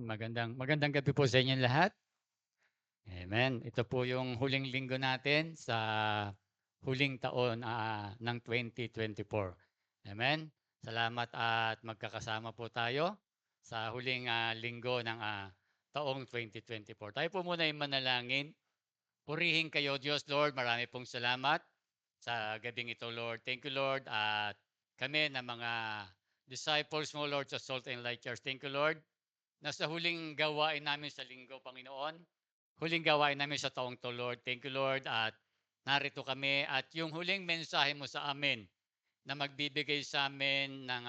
Magandang gabi po sa inyong lahat. Amen. Ito po yung huling linggo natin sa huling taon ng 2024. Amen. Salamat at magkakasama po tayo sa huling linggo ng taong 2024. Tayo po muna ay manalangin. Purihin kayo, Diyos Lord. Marami pong salamat sa gabing ito, Lord. Thank you, Lord. At kami na mga disciples mo, Lord, sa Salt and Light Church. Thank you, Lord. Nasa huling gawain namin sa linggo, Panginoon. Huling gawain namin sa taong to, Lord. Thank you, Lord. At narito kami. At yung huling mensahe mo sa amin na magbibigay sa amin ng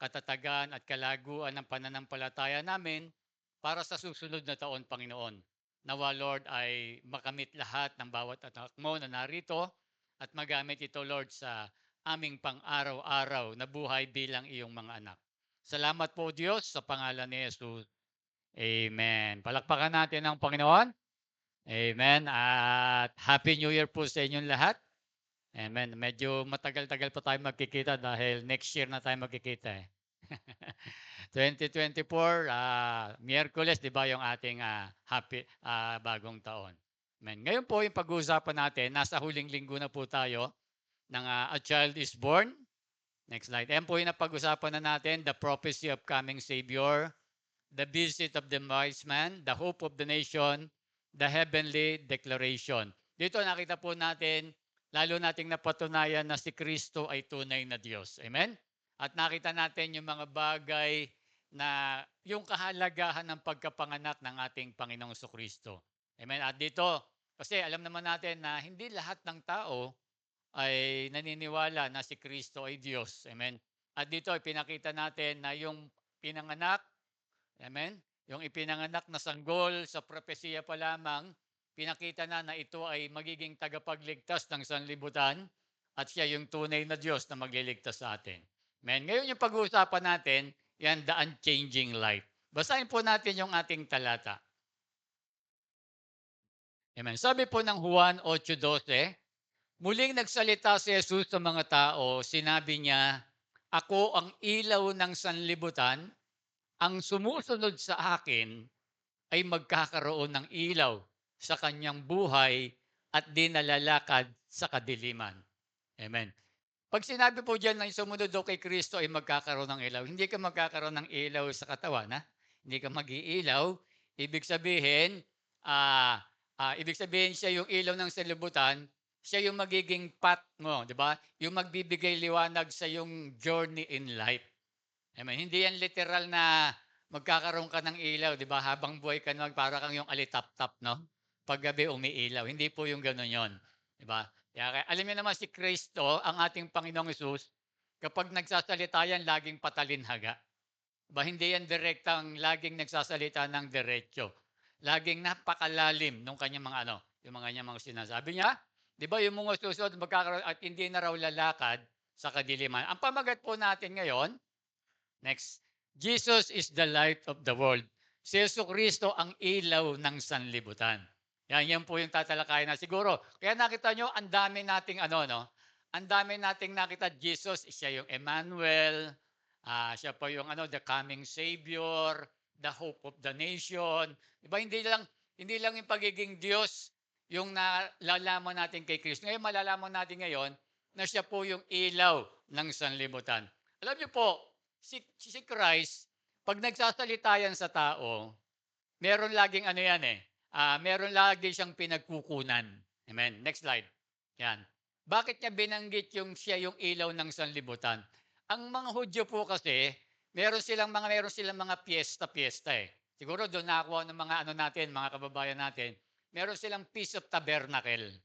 katatagan at kalaguan ng pananampalataya namin para sa susunod na taon, Panginoon. Nawa, Lord, ay makamit lahat ng bawat anak mo na narito at magamit ito, Lord, sa aming pang-araw-araw na buhay bilang iyong mga anak. Salamat po, Diyos, sa pangalan ni Jesus. Amen. Palakpakan natin ang Panginoon. Amen. At Happy New Year po sa inyong lahat. Amen. Medyo matagal-tagal pa tayo magkikita dahil next year na tayo magkikita eh. 2024, Miyerkules, di ba yung ating bagong taon. Amen. Ngayon po yung pag-uusapan natin, nasa huling linggo na po tayo ng A Child is Born. Next slide. Ayan po yung napag-usapan na natin, the prophecy of coming Savior, the visit of the wise man, the hope of the nation, the heavenly declaration. Dito nakita po natin, lalo nating napatunayan na si Kristo ay tunay na Diyos. Amen? At nakita natin yung mga bagay na yung kahalagahan ng pagkapanganak ng ating Panginoong Kristo. Amen? At dito, kasi alam naman natin na hindi lahat ng tao ay naniniwala na si Kristo ay Diyos. Amen? At dito ay pinakita natin na yung pinanganak. Amen? Yung ipinanganak na sanggol sa propesiya pa lamang, pinakita na ito ay magiging tagapagligtas ng sanlibutan at siya yung tunay na Diyos na magliligtas sa atin. Amen? Ngayon yung pag-uusapan natin, yan, the unchanging light. Basahin po natin yung ating talata. Amen. Sabi po ng Juan 8:12, muling nagsalita si Jesus sa mga tao, sinabi niya, ako ang ilaw ng sanlibutan, ang sumusunod sa akin ay magkakaroon ng ilaw sa kanyang buhay at di nalalakad sa kadiliman. Amen. Pag sinabi po diyan na sumunod daw kay Kristo ay magkakaroon ng ilaw, hindi ka magkakaroon ng ilaw sa katawan, ha? Hindi ka mag-iilaw. Ibig sabihin, siya yung ilaw ng salibutan, siya yung magiging path mo, di ba? Yung magbibigay liwanag sa yung journey in life. Amen. Hindi yan literal na magkakaroon ka ng ilaw, di ba? Habang buhay ka na, para kang yung alitap-tap, no? Paggabi umiilaw. Hindi po yung gano'n yon, di ba? Kaya alam niyo naman si Kristo, ang ating Panginoong Hesus, kapag nagsasalita yan, laging patalinhaga. Diba? Hindi yan direktang laging nagsasalita ng diretso. Laging napakalalim nung kanyang mga yung mga kanyang mga sinasabi niya. Di ba yung mga susunod magkakaroon at hindi na raw lalakad sa kadiliman. Ang pamagat po natin ngayon, next, Jesus is the light of the world. Si Yesu Kristo ang ilaw ng sanlibutan. Yan po yung tatalakayin na siguro. Kaya nakita nyo, ang dami nating no? Ang dami nating nakita, Jesus, siya yung Emmanuel, siya po yung the coming Savior, the hope of the nation. Diba, hindi lang yung pagiging Diyos yung nalalaman natin kay Kristo. Ngayon, malalaman natin ngayon na siya po yung ilaw ng sanlibutan. Alam niyo po, si Christ, pag nagsasalita yan sa tao, meron laging yan meron lagi siyang pinagkukunan. Amen. Next slide. Yan. Bakit niya binanggit yung siya yung ilaw ng sanlibutan? Ang mga Hudyo po kasi, meron silang mga piyesta eh. Siguro doon nakakuha ng mga natin, mga kababayan natin, meron silang Feast of Tabernacle.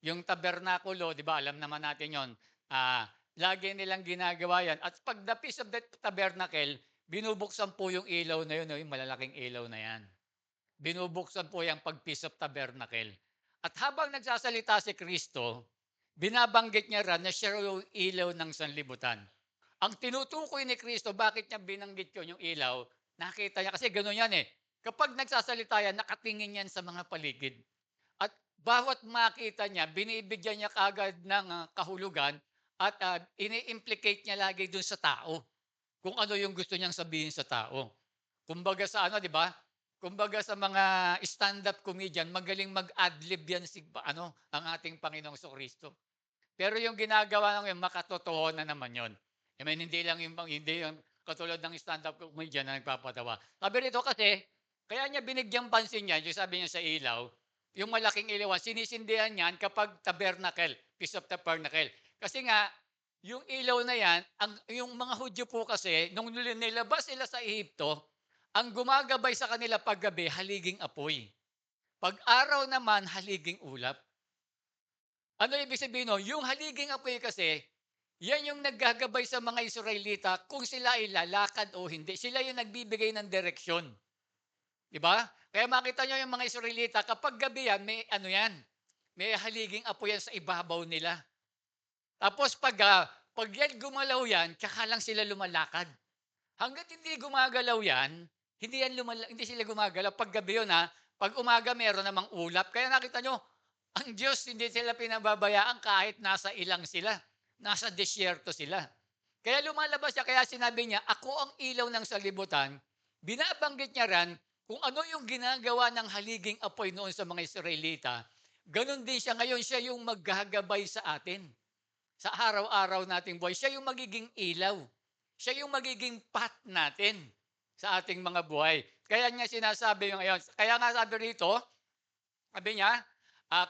Yung tabernakulo, di ba, alam naman natin yon. Lagi nilang ginagawa yan. At pag the Feast of the Tabernacle, binubuksan po yung ilaw na yun, yung malalaking ilaw na yan. Binubuksan po yung pag Feast of Tabernacle. At habang nagsasalita si Kristo, binabanggit niya rin na siya yung ilaw ng sanlibutan. Ang tinutukoy ni Kristo, bakit niya binanggit yun yung ilaw? Nakita niya, kasi gano'n yan eh. Kapag nagsasalita yan, nakatingin yan sa mga paligid. At bawat makita niya, binibigyan niya kagad ng kahulugan at ini-implicate niya lagi dun sa tao kung ano yung gusto niyang sabihin sa tao. Kumbaga sa ano, 'di ba? Kumbaga sa mga stand-up comedian, magaling mag-adlib yan si ano, ang ating Panginoong Kristo. Pero yung ginagawa ng yun, makatotohanan naman yun. I mean, hindi yung katulad ng stand-up comedian na nagpapatawa. Sabi rito kasi, kaya niya binigyang pansin yan, yung sabi niya sa ilaw, yung malaking ilawan, sinisindihan niyan kapag tabernacle, Feast of Tabernacle. Kasi nga, yung ilaw na yan, yung mga Hudyo po kasi, nung nilabas sila sa Ehipto, ang gumagabay sa kanila paggabi, haliging apoy. Pag araw naman, haliging ulap. Ano ibig sabihin nun? Yung haliging apoy kasi, yan yung naggagabay sa mga Israelita kung sila ay lalakad o hindi. Sila yung nagbibigay ng direksyon. Di ba? Kaya makita nyo yung mga Israelita, kapag gabi yan, may ano yan, may haliging apoy yan sa ibabaw nila. Tapos pag yan gumalaw yan, tsaka lang sila lumalakad. Hanggat hindi gumagalaw yan, hindi sila gumagalaw. Pag gabi yun ha, pag umaga meron namang ulap. Kaya nakita nyo, ang Diyos hindi sila pinababayaan kahit nasa ilang sila. Nasa disyerto sila. Kaya lumalabas siya, kaya sinabi niya, ako ang ilaw ng salibutan. Binabanggit niya ran kung ano yung ginagawa ng haliging apoy noon sa mga Israelita. Ganon din siya ngayon, siya yung maggagabay sa atin. Sa araw-araw nating buhay, siya yung magiging ilaw. Siya yung magiging path natin sa ating mga buhay. Kaya niya sinasabi yung ayon. Kaya nga sabi rito, sabi niya,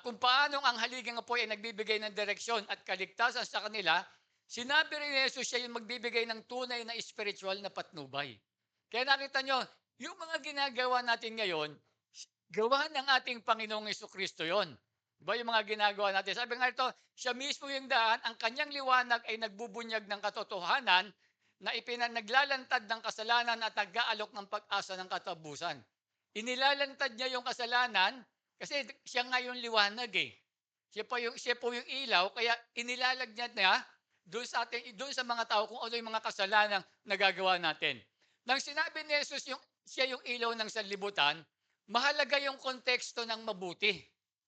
kung paanong ang haliging apoy ay nagbibigay ng direksyon at kaligtasan sa kanila, sinabi rin ni Jesus siya yung magbibigay ng tunay na spiritual na patnubay. Kaya nakita nyo, yung mga ginagawa natin ngayon, gawa ng ating Panginoong Kristo yon. Diba yung mga ginagawa natin? Sabi nga ito, siya mismo yung daan, ang kanyang liwanag ay nagbubunyag ng katotohanan na naglalantad ng kasalanan at nag-aalok ng pag-asa ng katapusan. Inilalantad niya yung kasalanan kasi siya nga yung liwanag eh. Siya po yung ilaw, kaya inilalagyan niya doon sa mga tao kung ano yung mga kasalanan na nagagawa natin. Nang sinabi ni Jesus siya yung ilaw ng sanlibutan, mahalaga yung konteksto ng mabuti.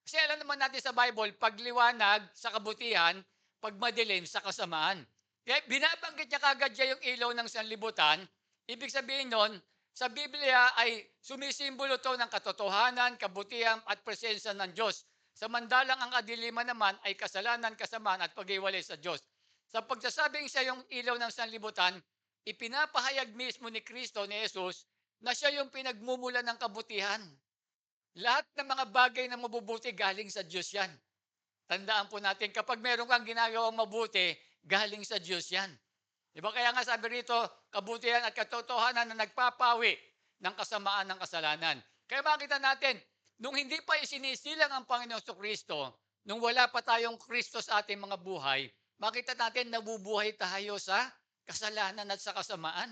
Kasi alam naman natin sa Bible, pag liwanag sa kabutihan, pag madilim sa kasamaan. Kaya binabanggit niya kagad siya yung ilaw ng sanlibutan, ibig sabihin nun, sa Biblia ay sumisimbolo to ng katotohanan, kabutihan at presensya ng Diyos. Samantalang ang kadiliman naman ay kasalanan, kasamaan at pag-iwalay sa Diyos. Sa pagsasabing siya yung ilaw ng sanlibutan, ipinapahayag mismo ni Kristo, ni Jesus, na siya yung pinagmumula ng kabutihan. Lahat ng mga bagay na mabubuti galing sa Diyos yan. Tandaan po natin, kapag meron kang ginagawang mabuti, galing sa Diyos yan. Diba? Kaya nga sabi rito, kabutihan at katotohanan na nagpapawi ng kasamaan ng kasalanan. Kaya makita natin, nung hindi pa isinisilang ang Panginoon Kristo, nung wala pa tayong Kristo sa ating mga buhay, makita natin nabubuhay tayo sa kasalanan at sa kasamaan.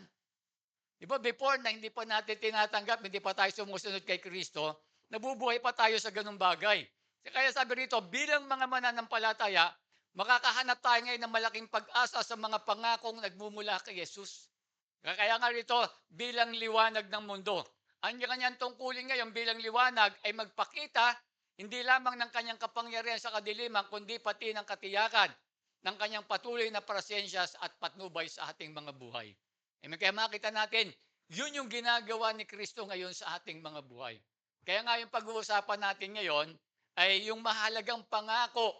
Diba? Before na hindi pa natin tinatanggap, hindi pa tayo sumusunod kay Kristo, nabubuhay pa tayo sa ganung bagay. Kaya sabi rito, bilang mga mananampalataya, makakahanap tayo ngayon ng malaking pag-asa sa mga pangakong nagmumula kay Jesus. Kaya nga rito, bilang liwanag ng mundo. Ang kanyang tungkulin ngayon bilang liwanag ay magpakita hindi lamang ng kanyang kapangyarihan sa kadiliman, kundi pati ng katiyakan ng kanyang patuloy na presensya at patnubay sa ating mga buhay. Kaya makita natin, yun yung ginagawa ni Kristo ngayon sa ating mga buhay. Kaya nga yung pag-uusapan natin ngayon ay yung mahalagang pangako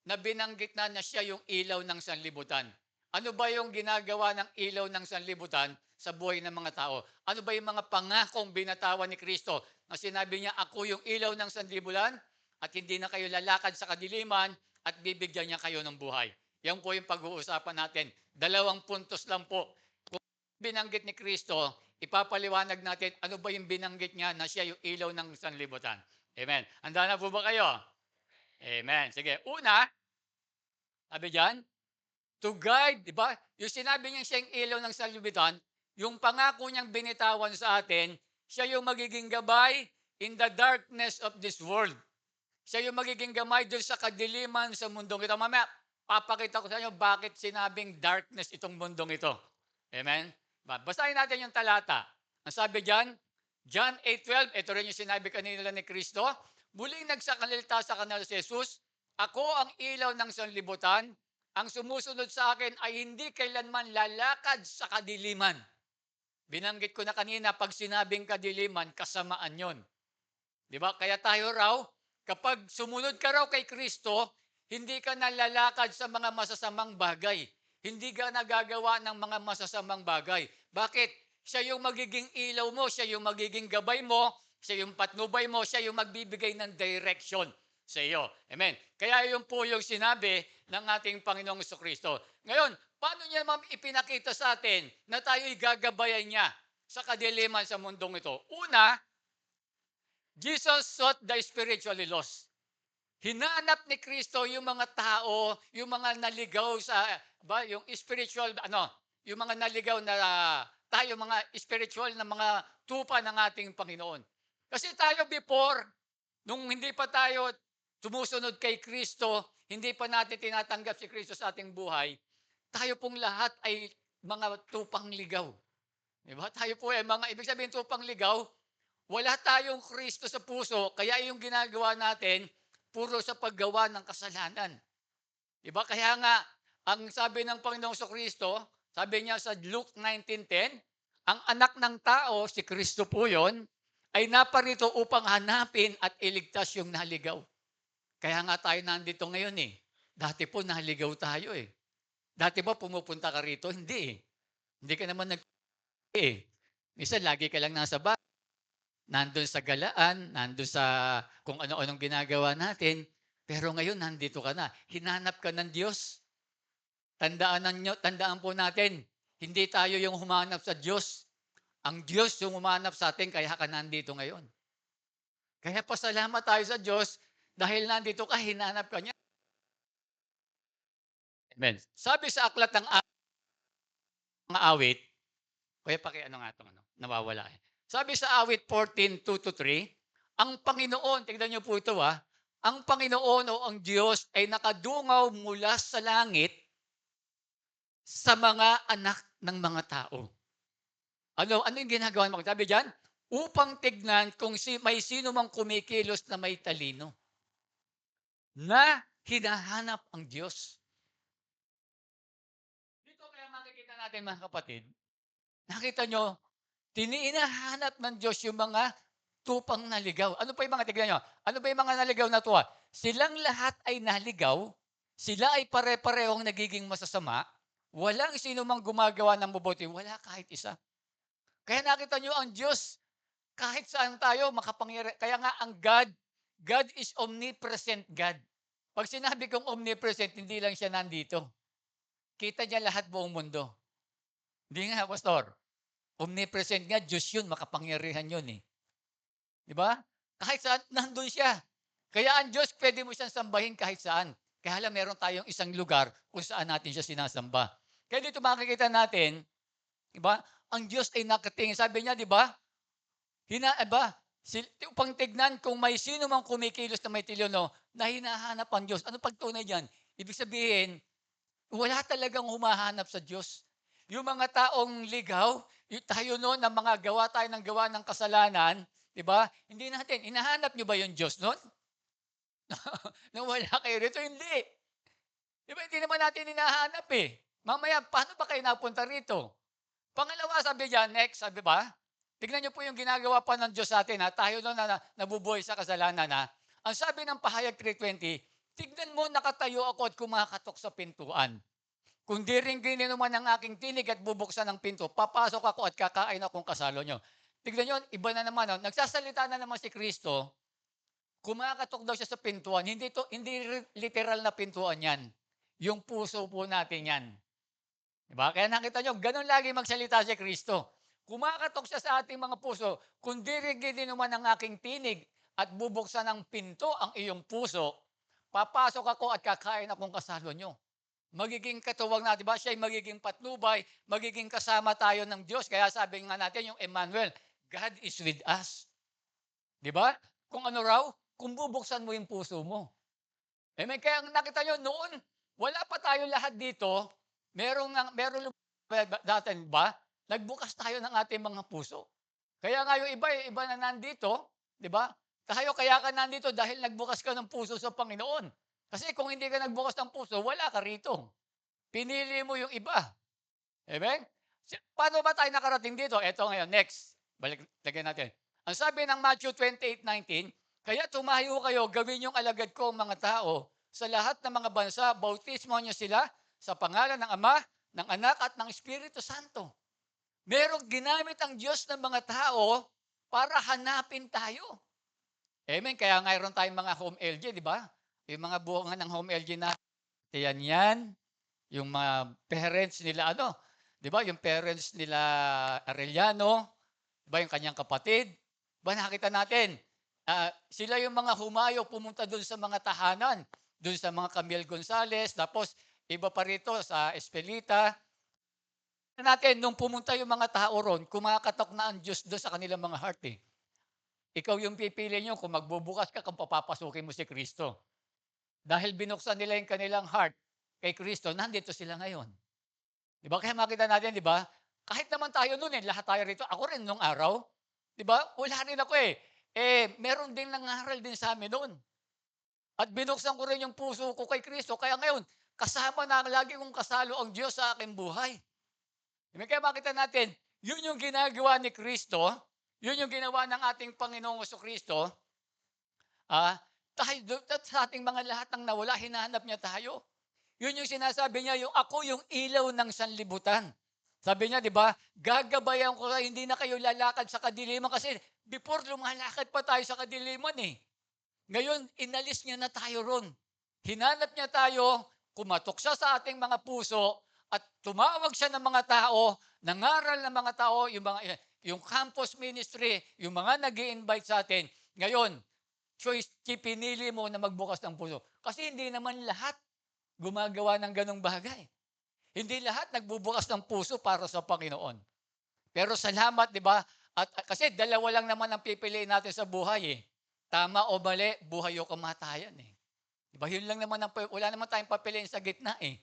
na binanggit na siya yung ilaw ng sanlibutan. Ano ba yung ginagawa ng ilaw ng sanlibutan sa buhay ng mga tao? Ano ba yung mga pangakong binatawan ni Kristo na sinabi niya, ako yung ilaw ng sanlibutan at hindi na kayo lalakad sa kadiliman at bibigyan niya kayo ng buhay. Yan po yung pag-uusapan natin. 2 puntos lang po. Kung binanggit ni Kristo, ipapaliwanag natin ano ba yung binanggit niya na siya yung ilaw ng sanlibutan. Amen. Handa na po ba kayo? Amen. Sige. Una, sabi dyan, to guide, di ba? Yung sinabi niya siya yung ilaw ng sanlibutan, yung pangako niyang binitawan sa atin, siya yung magiging gabay in the darkness of this world. Siya yung magiging gamay doon sa kadiliman sa mundong ito. Mamaya, papakita ko sa inyo bakit sinabing darkness itong mundong ito. Amen? Basahin natin yung talata. Ang sabi dyan, John 8:12, ito rin yung sinabi kanina ni Kristo, muling nagsakalita sa kanila si Jesus, ako ang ilaw ng sanlibutan, ang sumusunod sa akin ay hindi kailanman lalakad sa kadiliman. Binanggit ko na kanina, pag sinabing kadiliman, kasamaan yon. Di ba? Kaya tayo raw, kapag sumunod ka raw kay Kristo, hindi ka nalalakad sa mga masasamang bagay. Hindi ka nagagawa ng mga masasamang bagay. Bakit? Siya yung magiging ilaw mo, siya yung magiging gabay mo, siya yung patnubay mo, siya yung magbibigay ng direction sa iyo. Amen. Kaya yun po yung sinabi ng ating Panginoong Kristo. Ngayon, paano niya ipinakita sa atin na tayo'y gagabayan niya sa kadiliman sa mundong ito? Una, Jesus sought the spiritually lost. Hinanap ni Kristo yung mga tao, yung mga naligaw sa yung spiritual yung mga naligaw na tayo mga spiritual na mga tupa ng ating Panginoon. Kasi tayo before, nung hindi pa tayo sumusunod kay Kristo, hindi pa natin tinatanggap si Kristo sa ating buhay, tayo pong lahat ay mga tupang ligaw. Diba? Tayo po ay mga, ibig sabihin tupang ligaw, wala tayong Kristo sa puso, kaya yung ginagawa natin, puro sa paggawa ng kasalanan. Diba? Kaya nga, ang sabi ng Panginoong Kristo, sabi niya sa Luke 19:10, ang anak ng tao, si Kristo po yun, ay naparito upang hanapin at iligtas yung naligaw. Kaya nga tayo nandito ngayon eh. Dati po naligaw tayo eh. Dati ba pumupunta ka rito? Hindi eh. Hindi ka naman eh. Minsan lagi ka lang nasa bahay. Nandun sa galaan, nandun sa kung ano-anong ginagawa natin. Pero ngayon, nandito ka na. Hinanap ka ng Diyos. Tandaan po natin, hindi tayo yung humanap sa Diyos. Ang Diyos yung humanap sa atin, kaya ka nandito ngayon. Kaya pasalamat tayo sa Diyos, dahil nandito ka, hinanap ka niya. Amen. Sabi sa aklat ng mga awit, kaya pakiano nga itong nawawala eh. Sabi sa awit 14:2-3, ang Panginoon, tignan niyo po ito ang Panginoon o ang Diyos ay nakadungaw mula sa langit sa mga anak ng mga tao. Ano yung ginagawa mo? Sabi diyan, upang tignan kung may sino mang kumikilos na may talino na hinahanap ang Diyos. Dito kaya makikita natin mga kapatid, nakita nyo, hinahanap ng Diyos yung mga tupang naligaw. Ano pa yung mga, tignan nyo, ano ba yung mga naligaw na tuwa? Silang lahat ay naligaw, sila ay pare-parehong nagiging masasama, walang sino mang gumagawa ng mabuti, wala kahit isa. Kaya nakita nyo ang Diyos, kahit saan tayo, makapangyarihan. Kaya nga ang God is omnipresent God. Pag sinabi kong omnipresent, hindi lang siya nandito. Kita niya lahat buong mundo. Hindi nga, Pastor. Omnipresent nga, Diyos yun, makapangyarihan yun eh. Di ba? Kahit saan, nandun siya. Kaya ang Diyos, pwede mo siyang sambahin kahit saan. Kaya lang, meron tayong isang lugar kung saan natin siya sinasamba. Kaya dito makikita natin, di ba? Ang Diyos ay nakatingin. Sabi niya, di ba? Upang tignan kung may sino mang kumikilos na may tilyono na hinahanap ang Diyos. Ano pagtunay diyan? Ibig sabihin, wala talagang humahanap sa Diyos. Yung mga taong ligaw, tayo noon na mga gawa ng kasalanan, di ba? Hindi natin, hinahanap niyo ba yung Diyos noon? Nung wala kayo rito, hindi. Di ba, hindi naman natin hinahanap eh. Mamaya, paano ba kayo napunta rito? Pangalawa, sabi diyan, next, sabi ba? Tignan niyo po yung ginagawa pa ng Diyos sa atin. Tayo noon na nabubuhay sa kasalanan. Ang sabi ng Pahayag 3:20, tignan mo, nakatayo ako at kumakatok sa pintuan. Kung di rin gininuman ng aking tinig at bubuksan ng pinto, papasok ako at kakain akong kasalo nyo. Tignan nyo, iba na naman. Nagsasalita na naman si Kristo, kumakatok daw siya sa pintuan. Hindi literal na pintuan yan. Yung puso po natin yan. Diba? Kaya nakita nyo, ganun lagi magsalita si Kristo. Kumakatok siya sa ating mga puso, kung di rin gininuman ng aking tinig at bubuksan ng pinto ang iyong puso, papasok ako at kakain akong kasalo nyo. Magiging katuwang natin, diba? Siya ay magiging patnubay, magiging kasama tayo ng Diyos. Kaya sabi nga natin yung Emmanuel, God is with us. Diba? Kung ano raw, kung bubuksan mo yung puso mo. Amen. Kaya nakita nyo, noon, wala pa tayo lahat dito, meron dati ba? Nagbukas tayo ng ating mga puso. Kaya nga yung iba na nandito, di ba? Kaya ka nandito dahil nagbukas ka ng puso sa Panginoon. Kasi kung hindi ka nagbukas ng puso, wala ka rito. Pinili mo yung iba. Amen? Paano ba tayo nakarating dito? Eto ngayon, next. Lagyan natin. Ang sabi ng Matthew 28:19, kaya tumayo kayo, gawin yung alagad ko ang mga tao sa lahat ng mga bansa, bautismo niyo sila sa pangalan ng Ama, ng Anak at ng Espiritu Santo. Merong ginamit ang Diyos ng mga tao para hanapin tayo. Amen. Kaya mayroon tayong mga home LG, di ba? Yung mga bunga ng home LG na yan, yung mga parents nila, di ba? Yung parents nila Arellano, di ba? Yung kanyang kapatid. Di ba nakita natin? Sila yung mga humayo pumunta doon sa mga tahanan, doon sa mga Camille Gonzales, tapos iba pa rito sa Espelita. Natin, nung pumunta yung mga tao ron, kumakatok na ang Diyos doon sa kanilang mga heart eh. Ikaw yung pipili nyo kung magbubukas ka kung papapasukin mo si Kristo. Dahil binuksan nila yung kanilang heart kay Kristo, nandito sila ngayon. Di ba? Kaya makita natin, di ba? Kahit naman tayo noon lahat tayo rito. Ako rin nung araw. Di ba? Wala rin ako eh. Meron din nangaral din sa amin noon. At binuksan ko rin yung puso ko kay Kristo. Kaya ngayon, kasama na lagi kong kasalo ang Diyos sa aking buhay. Kaya makita natin, yun yung ginagawa ni Kristo, yun yung ginawa ng ating Panginoong Kristo, dahil sa ating mga lahat ng nawala, hinahanap niya tayo. Yun yung sinasabi niya, ako yung ilaw ng sanlibutan. Sabi niya, di ba, gagabayan ko kayo, hindi na kayo lalakad sa kadiliman kasi before lumalakad pa tayo sa kadiliman eh. Ngayon, inalis niya na tayo ron. Hinanap niya tayo, kumatok siya sa ating mga puso, at tumawag siya ng mga tao, nangaral ng mga tao, yung campus ministry, yung mga nag-i-invite sa atin. Ngayon, choice, pinili mo na magbukas ng puso. Kasi hindi naman lahat gumagawa ng ganong bagay. Hindi lahat nagbubukas ng puso para sa Panginoon. Pero salamat, di ba? At kasi dalawa lang naman ang pipiliin natin sa buhay eh. Tama o mali, buhay o kamatayan eh. Di ba? Yun lang naman, wala naman tayong papiliin sa gitna eh.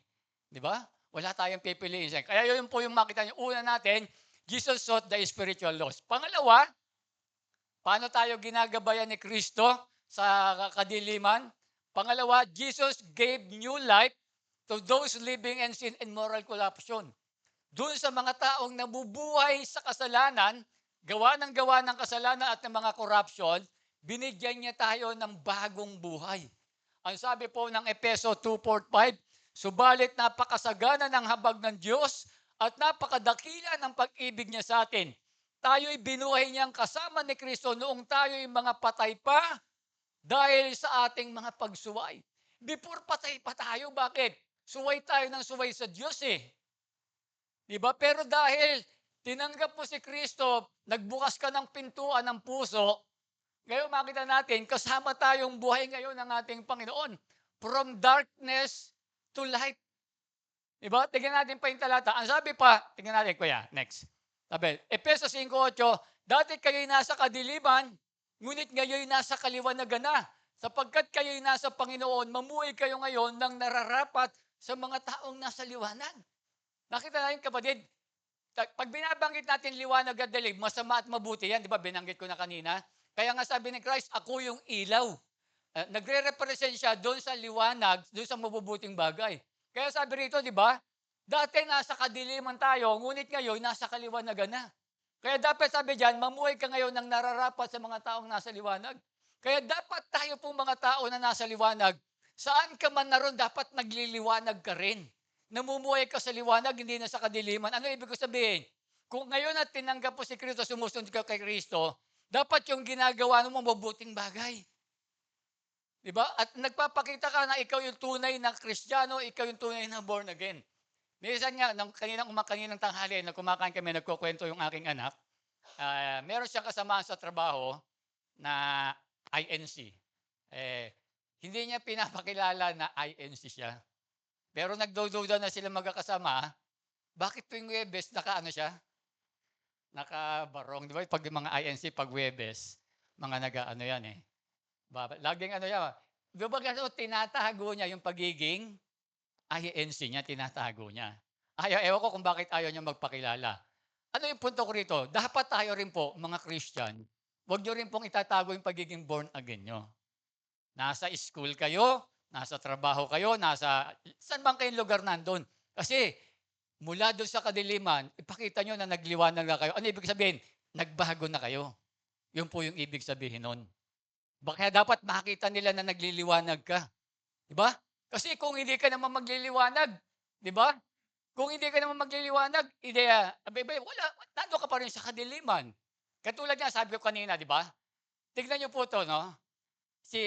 Di ba? Wala tayong pipiliin siya. Kaya yun po yung makita niyo. Una natin, Jesus sought the spiritual laws. Pangalawa, paano tayo ginagabayan ni Kristo sa kadiliman? Pangalawa, Jesus gave new life to those living in sin and moral corruption. Doon sa mga taong nabubuhay sa kasalanan, gawa ng kasalanan at ng mga corruption, binigyan niya tayo ng bagong buhay. Ang sabi po ng Efeso 2:4-5, subalit napakasagana ng habag ng Diyos at napakadakila ng pag-ibig niya sa atin. Tayo'y binuhay niyang kasama ni Kristo noong tayo'y mga patay pa dahil sa ating mga pagsuway. Before patay pa tayo, bakit? Suway tayo ng suway sa Diyos eh. Diba? Pero dahil tinanggap mo si Kristo, nagbukas ka ng pintuan ng puso, ngayon makita natin, kasama tayong buhay ngayon ng ating Panginoon. From darkness to light. Diba? Tingnan natin pa yung talata. Ang sabi pa, tingnan natin, kuya, next. Sabi, Efeso 5:8, dati kayo'y nasa kadiliman, ngunit ngayon nasa kaliwanagan na. Sapagkat kayo'y nasa Panginoon, mamuhay kayo ngayon ng nararapat sa mga taong nasa liwanag. Nakita natin kapatid, pag binabanggit natin liwanag at dilim, masama at mabuti yan, di ba? Binanggit ko na kanina. Kaya nga sabi ni Christ, ako yung ilaw. Nagre-represent siya doon sa liwanag, doon sa mabubuting bagay. Kaya sabi rito, di ba? Dati nasa kadiliman tayo, ngunit ngayon nasa kaliwanagan na. Kaya dapat sabi dyan, mamuhay ka ngayon ng nararapat sa mga taong nasa liwanag. Kaya dapat tayo pong mga tao na nasa liwanag, saan ka man naroon, dapat nagliliwanag ka rin. Namumuhay ka sa liwanag, hindi na sa kadiliman. Ano ibig ko sabihin? Kung ngayon at tinanggap mo si Kristo, sumusunod ka kay Kristo, dapat yung ginagawa mo mabubuting bagay. Diba? At nagpapakita ka na ikaw yung tunay na Kristiyano, ikaw yung tunay na born again. Minsan nga, kaninang tanghali, na kumakain kami, nagkukwento yung aking anak, meron siyang kasamahan sa trabaho na INC. Hindi niya pinapakilala na INC siya. Pero nagdududa na sila magkakasama, bakit tuwing Webes, nakabarong, di ba? Pag mga INC, pag Webes, mga yan eh. Laging yan. Di ba tinatago niya yung pagiging INC niya, tinatago niya. Ewan ko kung bakit ayaw niya magpakilala. Ano yung punto ko rito? Dapat tayo rin po, mga Christian, huwag niyo rin pong itatago yung pagiging born again nyo. Nasa school kayo, nasa trabaho kayo, saan bang kayong lugar nandun? Kasi, Mula do'n sa kadiliman, ipakita niyo na nagliwanag na kayo. Ano ibig sabihin? Nagbago na kayo. 'Yun po yung ibig sabihin nun. Kaya dapat makita nila na nagliliwanag ka, 'di ba? Kasi kung hindi ka naman magliliwanag, 'di ba? Kung hindi ka naman magliliwanag, aba'y wala, nando'n ka pa rin sa kadiliman. Katulad nga sabi ko kanina, 'di ba? Tignan niyo po 'to 'no, si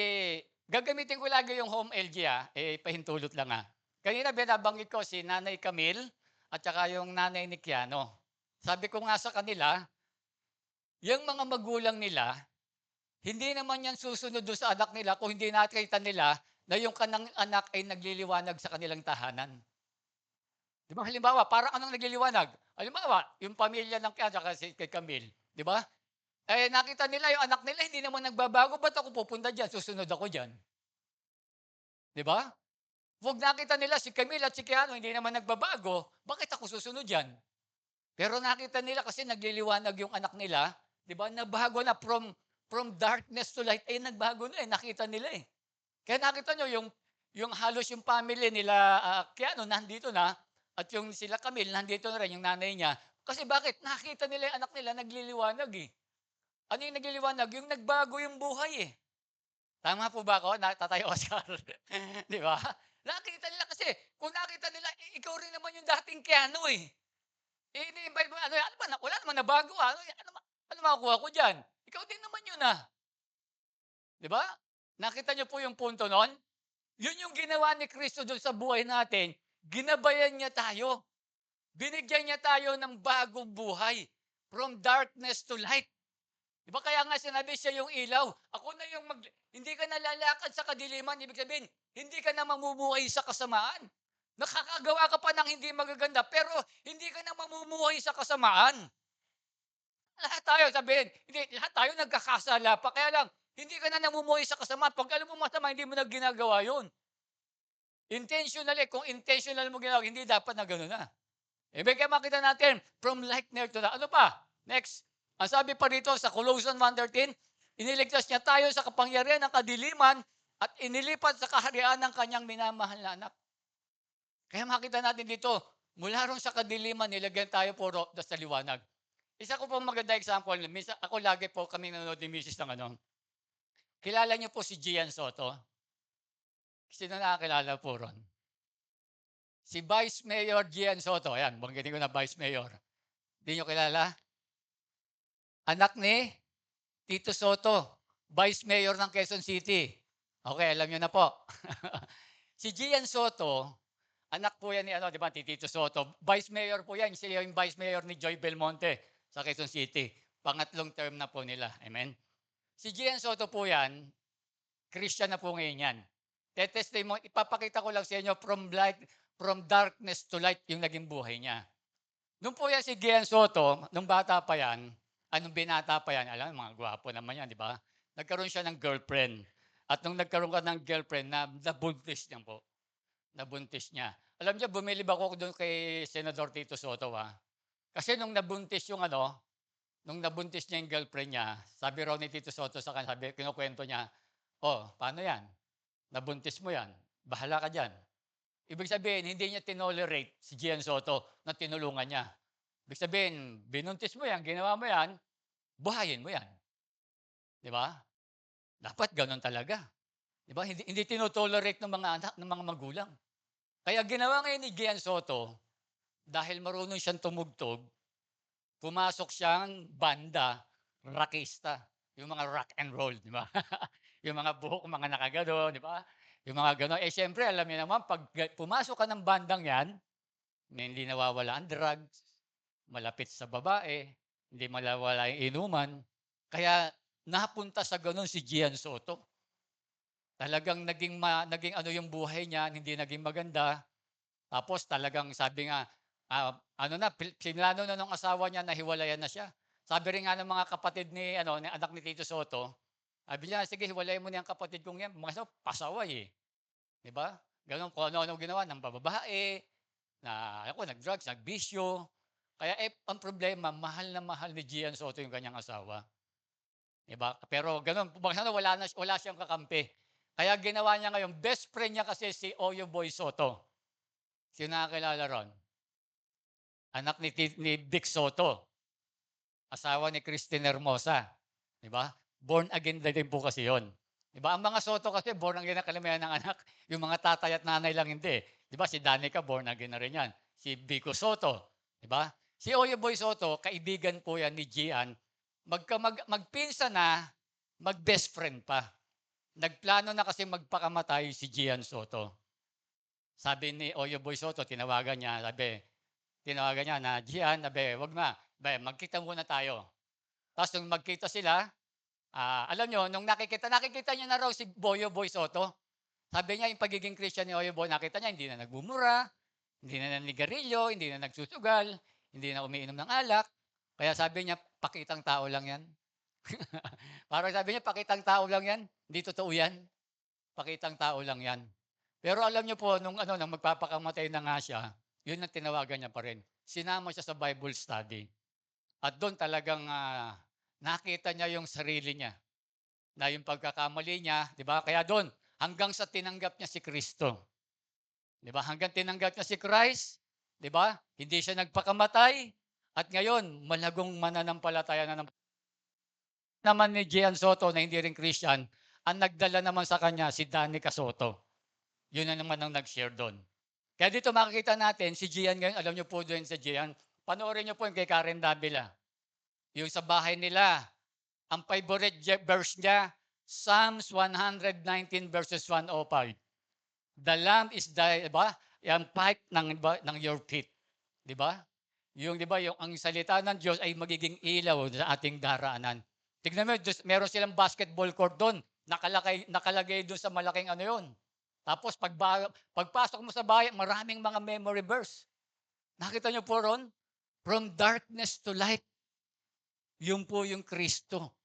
gagamitin ko lagi yung home LG, pahintulot lang, Kanina binabanggit ko si Nanay Camille at saka yung nanay ni Kiano. Sabi ko nga sa kanila, yung mga magulang nila, hindi naman yan susunod do'n sa anak nila kung hindi nakita nila na yung kanang anak ay nagliliwanag sa kanilang tahanan. 'Di ba halimbawa, parang anong nagliliwanag? Halimbawa, yung pamilya ng Kiano tsaka si kay Camille, 'di ba? Nakita nila yung anak nila hindi naman nagbabago, ba't ako pupunta diyan, susunod ako diyan, 'di ba? 'Pag nakita nila si Camille at si Keanu hindi naman nagbabago, bakit ako susunod diyan? Pero nakita nila kasi nagliliwanag yung anak nila, 'di ba, nabago na from darkness to light, nagbago na, nakita nila, eh. Kaya nakita niyo yung halos yung family nila, Keanu nandito na at yung sila Camille nandito na rin yung nanay niya. Kasi bakit? Nakita nila yung anak nila nagliliwanag, eh. Ano yung nagliliwanag? Yung nagbago yung buhay, eh. Tama po ba ako? Tatayo ka, Oscar. 'Di ba? Nakita nila kasi kung nakita nila, ikaw rin naman yung dating Keanu, eh. Ini-invite mo ano ba wala namang nabago, ano makukuha ko diyan? Ikaw din naman yun, 'di ba? Nakita niyo po yung punto nun? Yun yung ginawa ni Kristo dun sa buhay natin, ginabayan niya tayo. Binigyan niya tayo ng bagong buhay, from darkness to light. 'Di ba kaya nga sinabi siya yung ilaw, ako na yung hindi ka nalalakad sa kadiliman, ibig sabihin, hindi ka na mamumuhay sa kasamaan. Nakakagawa ka pa ng hindi magaganda, pero hindi ka na mamumuhay sa kasamaan. Lahat tayo sabihin, hindi, lahat tayo nagkakasala pa, kaya lang, hindi ka na namumuhay sa kasamaan. Pag alam mo masama, hindi mo na ginagawa yun. Intentionally, kung intentional mo ginagawa, hindi dapat na gano'n na. Kaya makita natin, from likeness to the, ano pa? Next, ang sabi pa rito sa Colossians 1:13, iniligtas niya tayo sa kapangyarihan ng kadiliman at inilipat sa kaharian ng kanyang minamahal na anak. Kaya makita natin dito, mula ron sa kadiliman, nilagyan tayo puro sa liwanag. Isa ko pong maganda example, minsan ako lagi po kami nanonood ni Mrs. ng ano, kilala niyo po si Gian Soto? Sino nakakilala po ron? Si Vice Mayor Gian Soto, ayan, banggitin ko na Vice Mayor. Hindi niyo kilala? Anak ni Tito Soto, Vice Mayor ng Quezon City. Okay, alam niyo na po. Si Gian Soto, anak po yan ni ano, 'di ba, ni Tito Soto. Vice Mayor po yan, siya yung Vice Mayor ni Joy Belmonte sa Quezon City. Pangatlong term na po nila, amen. Si Gian Soto po yan, Christian na po ngayon yan. Ipapakita ko lang sa inyo from darkness to light yung naging buhay niya. Nung po yan si Gian Soto, nung bata pa yan, anong binata pa yan, alam mga gwapo naman yan, di ba? Nagkaroon siya ng girlfriend. At nung nagkaroon ka ng girlfriend, nabuntis niya po. Nabuntis niya. Alam niyo, bumilib ako doon kay Senador Tito Soto, Kasi nung nabuntis yung ano, nung nabuntis niya yung girlfriend niya, sabi raw ni Tito Soto sa kanya, kinukwento niya, oh, paano yan? Nabuntis mo yan. Bahala ka dyan. Ibig sabihin, hindi niya tinolerate si Gian Soto na tinulungan niya. Ibig sabihin, binuntis mo yan, ginawa mo yan, buhayin mo yan. Di ba? Dapat ganun talaga. Di ba? Hindi tinotolerate ng mga anak, ng mga magulang. Kaya ginawa ngayon ni Gian Soto, dahil marunong siyang tumugtog, pumasok siyang banda, rockista. Yung mga rock and roll, di ba? Yung mga buhok, mga nakagano, di ba? Yung mga gano'n. Siyempre, alam niyo naman, pag pumasok ka ng bandang yan, hindi nawawala ang drugs, malapit sa babae, hindi mawawala yung inuman. Kaya napunta sa gano'n si Gian Soto. Talagang naging ano yung buhay niya, hindi naging maganda. Tapos talagang sabi nga, ano na, plinano na nung asawa niya na hiwalayan na siya. Sabi rin nga ng mga kapatid ni ano, ni anak ni Tito Soto, sabi niya, "Sige, hiwalayan mo na 'yang kapatid kong 'yan." Mga pasaway, eh, 'di ba? Gano'n, kung ano-ano ginawa ng bababae, na ako nag-drugs, nagbisyo. Kaya, ang problema, mahal na mahal ni Gian Soto yung kanyang asawa, 'di ba? Pero gano'n, kumbaga wala siyang kakampi. Kaya ginawa niya ngayon, best friend niya kasi si Oyo Boy Soto. Sino nakakilala ro'n? anak ni Vic Soto, asawa ni Christine Hermosa, 'di ba? Born again na din po kasi 'yon. 'Di ba? Ang mga Soto kasi born again na kalimihan ng anak, yung mga tatay at nanay lang hindi. 'Di ba si Danica born again na rin 'yan, si Vico Soto, 'di ba? Si Oye Boy Soto, kaibigan po 'yan ni Gian, magpinsan na, mag-best friend pa. Nagplano na kasi magpakamatay si Gian Soto. Sabi ni Oye Boy Soto, tinawagan niya na, "Gian," sabi, "wag na, magkita muna tayo." Tapos nung magkita sila, alam niyo nung nakikita niya na raw si Boyo Boy Soto. Sabi niya yung pagiging Christian ni Oyo Boy, nakita niya hindi na nagmumura, hindi na naninigarilyo, hindi na nagsusugal, hindi na umiinom ng alak. Kaya sabi niya, "Pakitang tao lang 'yan." Parang sabi niya, "Pakitang tao lang 'yan, hindi totoo 'yan. Pakitang tao lang 'yan." Pero alam niyo po nung magpapakamatay na nga siya, yun ang tinawagan niya pa rin. Sinama siya sa Bible study. At do'n talagang, nakita niya yung sarili niya, na yung pagkakamali niya, 'di ba? Kaya do'n, hanggang sa tinanggap niya si Kristo, 'di ba? Hanggang tinanggap niya si Christ, 'di ba? Hindi siya nagpakamatay at ngayon malagong mananampalataya na naman ni Gian Soto na hindi rin Christian, ang nagdala naman sa kanya si Danica Soto. Yun na naman ang nag-share do'n. Kaya dito makikita natin si Gian ngayon, alam niyo po do'n sa Gian, panoorin niyo po yung kay Karen Davila. Yung sa bahay nila, ang favorite verse niya, Psalms 119 verses 105. The lamp is thy, 'di ba? Yang pipe ng your feet, 'di ba? Yung 'di ba, yung ang salita ng Diyos ay magiging ilaw sa ating daraanan. Tignan mo, meron silang basketball court do'n, nakalagay do'n sa malaking ano 'yon. Tapos pagpasok mo sa bahay, maraming mga memory verse. Nakita niyo po ron? From darkness to light. Yun po yung Kristo.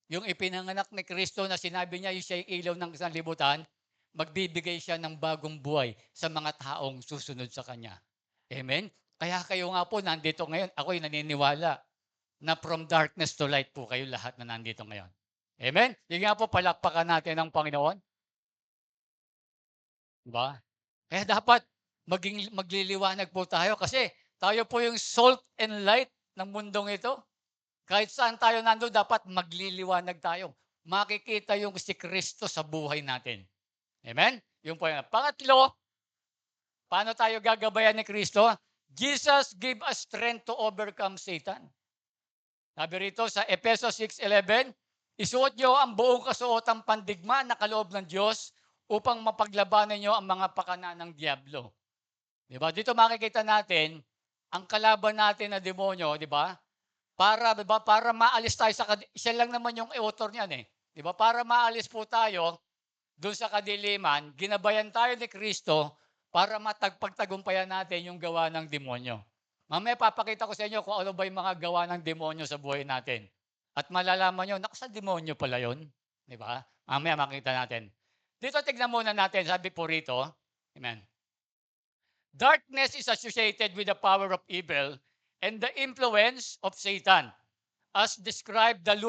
Yung ipinanganak ni Kristo na sinabi niya yung siya'y ilaw ng sanlibutan, magbibigay siya ng bagong buhay sa mga taong susunod sa Kanya. Amen? Kaya kayo nga po nandito ngayon, ako'y naniniwala na from darkness to light po kayo lahat na nandito ngayon. Amen? Sige nga po, palakpakan natin ang Panginoon. Diba? Kaya dapat magliliwanag po tayo kasi tayo po yung salt and light ng mundong ito. Kahit saan tayo nando, dapat magliliwanag tayo. Makikita yung si Kristo sa buhay natin. Amen? Yung po yan. Pangatlo, paano tayo gagabayan ni Kristo? Jesus give us strength to overcome Satan. Sabi rito sa Efeso 6:11, isuot niyo ang buong kasuotang pandigma na kaloob ng Diyos upang mapaglabanan niyo ang mga pakana ng Diablo. 'Di ba? Dito makikita natin ang kalaban natin na demonyo, 'di ba? Para 'di ba, para maalis tayo siya lang naman yung author niyan, eh. 'Di ba? Para maalis po tayo do'n sa kadiliman, ginabayan tayo ni Kristo para pagtagumpayan natin yung gawa ng demonyo. Mamaya papakita ko sa inyo kung ano ba yung mga gawa ng demonyo sa buhay natin. At malalaman niyo, naku, sa demonyo pala 'yon, 'di ba? Mamaya makita natin. Dito tignan muna natin, sabi po rito, amen. Darkness is associated with the power of evil and the influence of Satan, as described the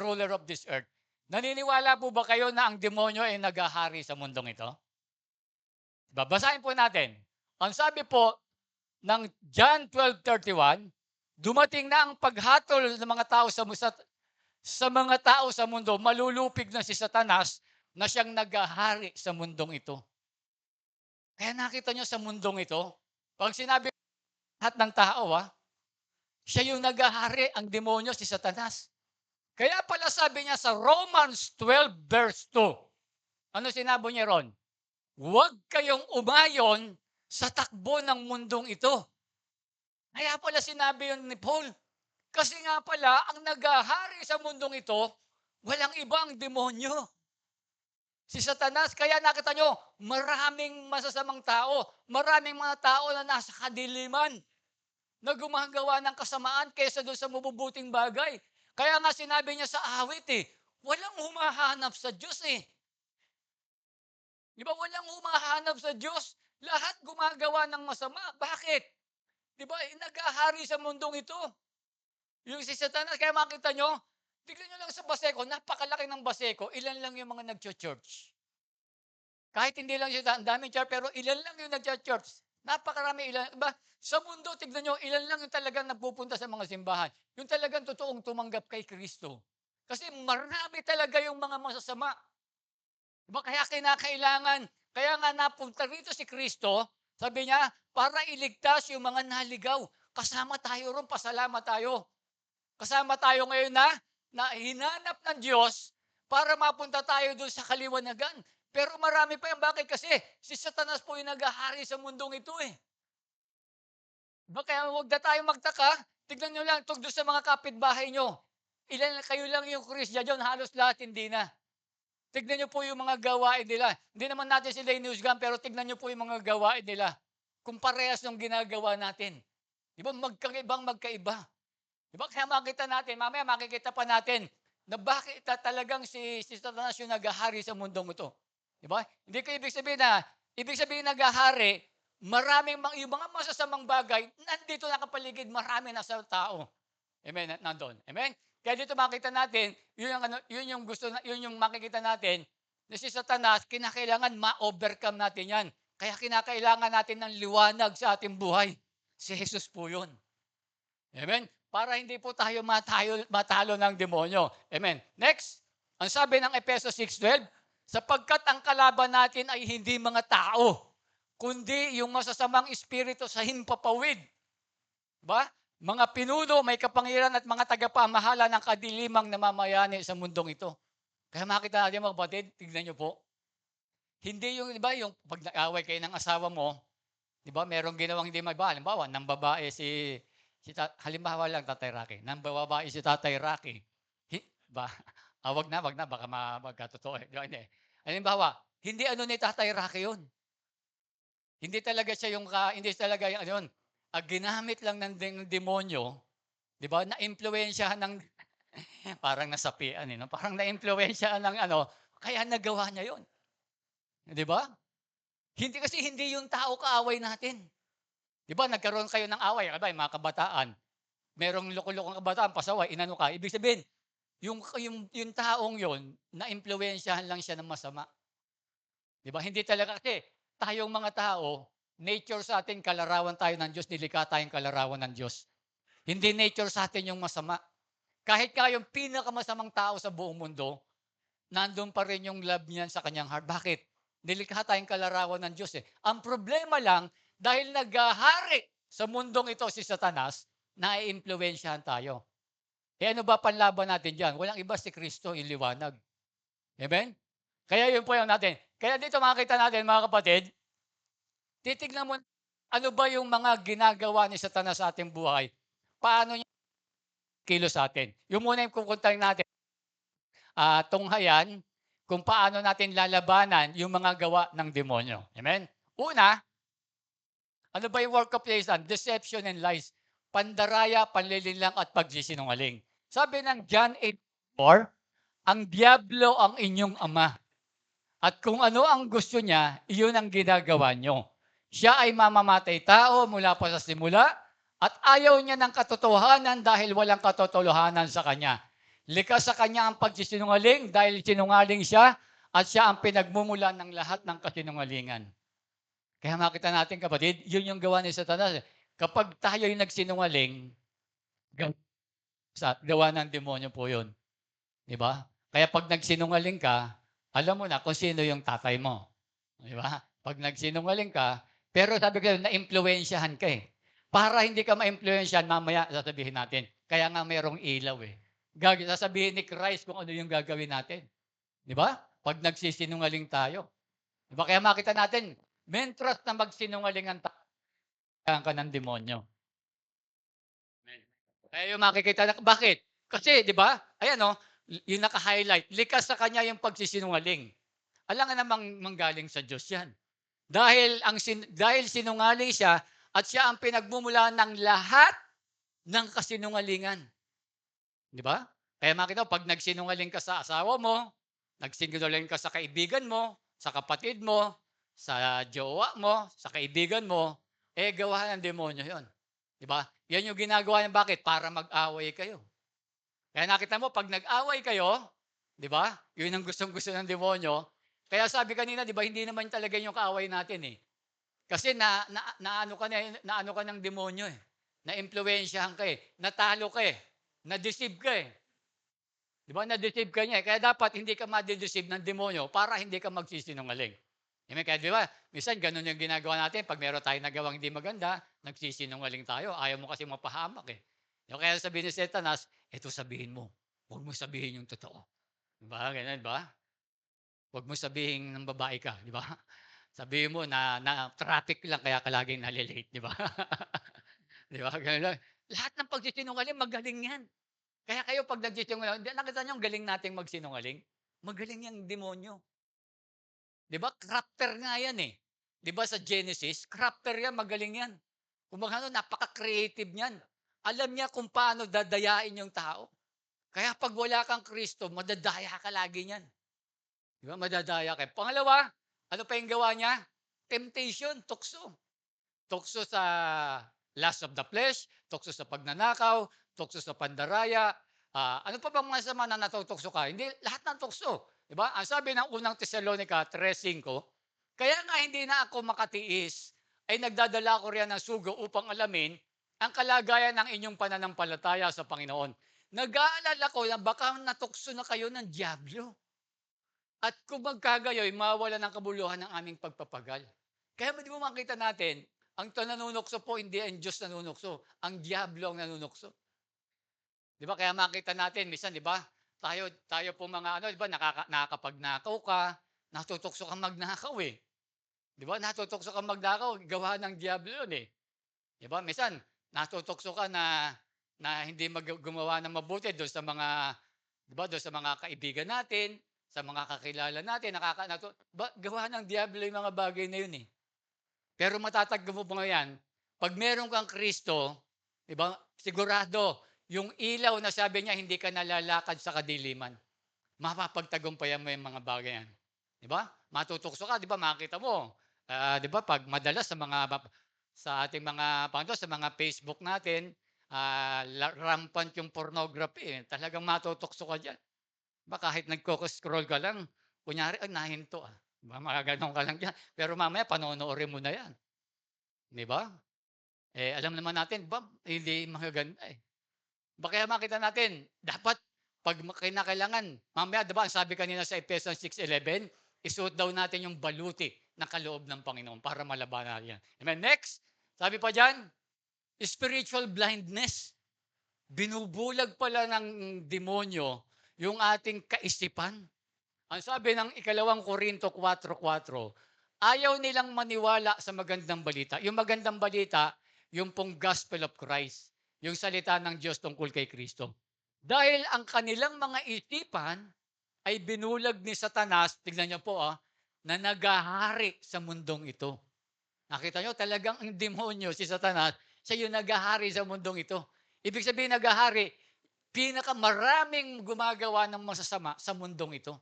ruler of this earth. Naniniwala po ba kayo na ang demonyo ay naghahari sa mundong ito? Babasahin po natin. Ang sabi po ng John 12:31, dumating na ang paghatol ng mga tao sa mga tao sa mundo, malulupig na si Satanas na siyang naghahari sa mundong ito. Kaya nakita niyo sa mundong ito, pag sinabi lahat ng tao, siya yung naghahari, ang demonyo, si Satanas. Kaya pala sabi niya sa Romans 12 verse 2, ano sinabi niya ron? Huwag kayong umayon sa takbo ng mundong ito. Kaya pala sinabi yun ni Paul. Kasi nga pala, ang naghahari sa mundong ito, walang ibang demonyo. Si Satanas, kaya nakita nyo, maraming masasamang tao, maraming mga tao na nasa kadiliman, na gumagawa ng kasamaan kaysa doon sa mabubuting bagay. Kaya nga sinabi niya sa awit, walang humahanap sa Diyos eh. Di ba walang humahanap sa Diyos? Lahat gumagawa ng masama. Bakit? Di ba nag-ahari sa mundong ito. Yung si Satanas, kaya makita nyo, tignan nyo lang sa Baseco, napakalaki ng Baseco, ilan lang yung mga nag-church. Kahit hindi lang siya, ang daming church, pero ilan lang yung nag-church. Napakarami ilan ba sa mundo tignan niyo ilan lang yung talagang nagpupunta sa mga simbahan, yung talagang totoong tumanggap kay Kristo. Kasi marami talaga yung mga masasama. 'Di ba kaya kinakailangan kaya nga napunta rito si Kristo, sabi niya, para iligtas yung mga naligaw. Kasama tayo ro'n, pasalamat tayo. Kasama tayo ngayon na hinanap ng Diyos para mapunta tayo do'n sa kaliwanagan. Pero marami pa 'yan, bakit? Kasi si Satanas po yung naghahari sa mundong ito, eh. 'Di ba kaya huwag na tayong magtaka, tignan niyo lang tungkol sa mga kapitbahay niyo. Ilan kayo lang yung Christian diyan, halos lahat hindi na. Tignan niyo po yung mga gawain nila. Hindi naman natin sila hinuhusgahan, pero tignan niyo po yung mga gawain nila. Kung parehas nung ginagawa natin. 'Di ba magkaiba. 'Di ba kaya makita natin, mamaya makikita pa natin na bakit talagang si Satanas yung naghahari sa mundong ito. 'Di ba? Hindi ko ibig sabihin naghahari, yung mga masasamang bagay, nandito nakapaligid, marami na sa tao. Amen, nandoon. Amen? Kaya dito makita natin, yun yung makikita natin, na si Satanas, kinakailangan ma-overcome natin yan. Kaya kinakailangan natin ng liwanag sa ating buhay. Si Jesus po yun. Amen? Para hindi po tayo matalo ng demonyo. Amen. Next, ang sabi ng Efeso 6:12, sapagkat ang kalaban natin ay hindi mga tao, kundi yung masasamang espiritu sa himpapawid. Ba? Mga pinuno, may kapangyarihan at mga tagapamahala ng kadilimang namamayani sa mundong ito. Kaya makita natin mga kapatid, tignan niyo po. Hindi yung, di ba, yung pag nag-away kayo ng asawa mo, di ba, merong ginawang hindi maiba. Halimbawa, ng babae halimbawa lang Tatay Rocky, ng babae si Tatay Rocky. Ba? Wag na, baka magkatotoo. Di ba, hindi. Halimbawa, hindi ano ni Tatay Rocky yun. Hindi talaga siya hindi talaga yung ano yun. Ginamit lang ng demonyo, 'di ba? Na-impluwensyahan ng parang nasapian eh, no? Parang na-impluwensyahan ng ano, kaya nagawa niya 'yon. 'Di ba? Hindi yung tao kaaway natin. 'Di ba nagkaroon kayo ng away, aba, yung mga kabataan, merong loko-lokong kabataan, pasaway, inano ka, ibig sabihin, yung taong 'yon, na-impluwensyahan lang siya ng masama. 'Di ba? Hindi talaga kasi tayong mga tao, nature sa atin, kalarawan tayo ng Diyos, nilikha tayong kalarawan ng Diyos. Hindi nature sa atin yung masama. Kahit nga yung pinakamasamang tao sa buong mundo, nandun pa rin yung love niyan sa kanyang heart. Bakit? Nilikha tayong kalarawan ng Diyos eh. Ang problema lang, dahil naghahari sa mundong ito si Satanas, naiimpluwensyahan tayo. Eh ano ba panlaban natin dyan? Walang iba si Kristo, iliwanag. Amen? Kaya yun po yung natin. Kaya dito makikita natin mga kapatid, titignan mo ano ba yung mga ginagawa ni Satanas sa ating buhay. Paano niya kilos sa atin. Yung muna yung kukuntahin natin, tunghayan kung paano natin lalabanan yung mga gawa ng demonyo. Amen? Una, ano ba yung work of Satan? Deception and lies. Pandaraya, panlilinlang at pagsisinungaling. Sabi ng John 8:4, ang diablo ang inyong ama. At kung ano ang gusto niya, iyon ang ginagawa nyo. Siya ay mamamatay tao mula pa sa simula at ayaw niya ng katotohanan dahil walang katotohanan sa kanya. Likas sa kanya ang pagsisinungaling dahil sinungaling siya at siya ang pinagmumula ng lahat ng kasinungalingan. Kaya makita natin kapatid, yun yung gawa ni Satanas. Kapag tayo yung nagsinungaling, gawa ng demonyo po yun. Di ba? Kaya pag nagsinungaling ka, alam mo na kung sino yung tatay mo. Di ba? Pag nagsinungaling ka, pero sabi ko, na-impluwensyahan ka eh. Para hindi ka ma-impluwensyahan, mamaya sasabihin natin. Kaya nga merong ilaw eh. Sasabihin ni Christ kung ano yung gagawin natin. Di ba? Pag nagsisinungaling tayo. Di ba? Kaya makita natin, mentras na magsinungaling ang tao, ka ng demonyo. Kaya yung makikita na, bakit? Kasi, di ba? Ayan o, yung naka-highlight, likas sa kanya yung pagsisinungaling. Alam nga namang manggaling sa Diyos yan. Dahil sinungaling siya at siya ang pinagmumula ng lahat ng kasinungalingan. Di ba? Kaya makita mo, pag nagsinungaling ka sa asawa mo, nagsinungaling ka sa kaibigan mo, sa kapatid mo, sa jowa mo, sa kaibigan mo, gawa ng demonyo yon. Di ba? Yan yung ginagawa niya. Bakit? Para mag-away kayo. Kaya nakita mo, pag nag-away kayo, di ba? Yun ang gustong-gusto ng demonyo. Kaya sabi kanina, di ba, hindi naman talaga yung kaaway natin eh. Kasi naano ka ng demonyo, eh. Naimpluwensyahan ka, eh. Natalo ka, eh. Na-deceive ka, eh. 'Di ba, na-deceive ka niya, eh. Kaya dapat hindi ka made-deceive ng demonyo para hindi ka magsisinungaling. Amen, kaya 'di ba, minsan gano'n yung ginagawa natin 'pag meron tayong nagawang hindi maganda, nagsisinungaling tayo. Ayaw mo kasi mapahamak, eh. O kaya sabihin ni Satanas, "Eto sabihin mo, 'wag mo sabihin yung totoo." 'Di ba, gano'n ba? "Wag mo sabihin ng babae ka." 'Di ba? Sabihin mo na traffic lang kaya ka laging nale-late, 'di ba? 'Di ba, gano'n. Lahat ng pagsisinungaling magaling 'yan. Kaya kayo 'pag nagsisinungaling nakita niyo ang galing nating magsinungaling? Magaling 'yang demonyo. 'Di ba, crafter nga 'yan, eh. 'Di ba sa Genesis, crafter 'yan, magaling 'yan. Kumbaga ano, napaka-creative niyan. Alam niya kung paano dadayain yung tao. Kaya 'pag wala kang Kristo, madadaya ka lagi niyan. 'Di ba, madadaya ka. Pangalawa, ano pa yung gawa niya? Temptation, tukso. Tukso sa lust of the flesh, tukso sa pagnanakaw, tukso sa pandaraya, ano pa bang masama na natutukso ka? Hindi lahat ng tukso, 'di ba? Ang sabi ng unang Tesalonica 3:5, "Kaya nga hindi na ako makatiis, ay nagdadala ko riyan ng sugo upang alamin ang kalagayan ng inyong pananampalataya sa Panginoon. Nag-aalala ko na baka natukso na kayo ng dyablo at kung magkagayoy mawawalan ng kabuluhan ng aming pagpapagal." Kaya di mo makita natin, ang nanunukso po hindi ang Diyos nanunukso, ang diablo ang nanunukso. 'Di ba kaya makita natin minsan 'di ba, tayo tayo po mga ano 'di ba nakakapagnakaw ka, natutokso kang magnakaw, eh. 'Di ba natutokso kang magnakaw gawa ng diablo 'yun, eh. 'Di ba minsan natutokso ka na hindi gumawa ng mabuti do'n sa mga 'di ba do'n sa mga kaibigan natin, sa mga kakilala natin, gawa ng diablo yung mga bagay na 'yun, eh. Pero matatagpo mo ba yan, 'pag meron kang Kristo, 'di ba, sigurado yung ilaw na sabi niya hindi ka nalalakad sa kadiliman, mapapagtagumpayan mo yung mga bagay yan. 'Di ba? Matutukso ka, 'di ba makita mo, 'di ba 'pag madalas sa ating mga sa mga Facebook natin, rampant yung pornography, eh, talagang matutukso ka diyan. 'Di ba kahit scroll ka lang, kunyari, "Ay nahinto, 'di ba magaganon ka lang diyan, pero mamaya panonoorin mo na yan, 'di ba? Eh, alam naman natin ba hindi magaganda, eh. Ba kaya makita natin dapat 'pag kinakailangan mamaya 'di ba ang sabi kanina sa Ephesians 6:11, isuot daw natin yung baluti ng kaloob ng Panginoon para malabanan natin yan. Amen, next, sabi pa diyan, spiritual blindness. Binubulag pala ng demonyo yung ating kaisipan. Ang sabi ng ikalawang Korinto 4:4, ayaw nilang maniwala sa magandang balita. Yung magandang balita, yung pong gospel of Christ, yung salita ng Diyos tungkol kay Kristo. Dahil ang kanilang mga isipan ay binulag ni Satanas, tignan niyo po na nagahari sa mundong ito. Nakita niyo talagang ang demonyo, si Satanas, siya yung nagahari sa mundong ito. Ibig sabihin nagahari, pinakamaraming gumagawa ng masasama sa mundong ito.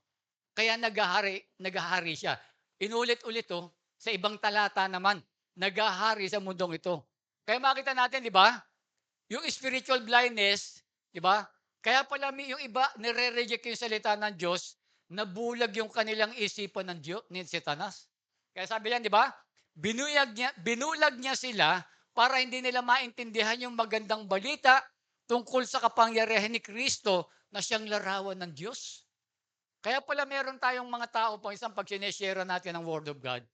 Kaya nagahari siya. Inulit-ulit sa ibang talata naman, nagahari sa mundong ito. Kaya makita natin, di ba? Yung spiritual blindness, di ba? Kaya pala yung iba, nire-reject yung salita ng Diyos, nabulag yung kanilang isipan ng Diyos, ni Satanas. Kaya sabi niyan, di ba? Binulag niya sila para hindi nila maintindihan yung magandang balita tungkol sa kapangyarihan ni Kristo na siyang larawan ng Diyos. Kaya pala meron tayong mga tao po, isang pag sineshare natin ang Word of God,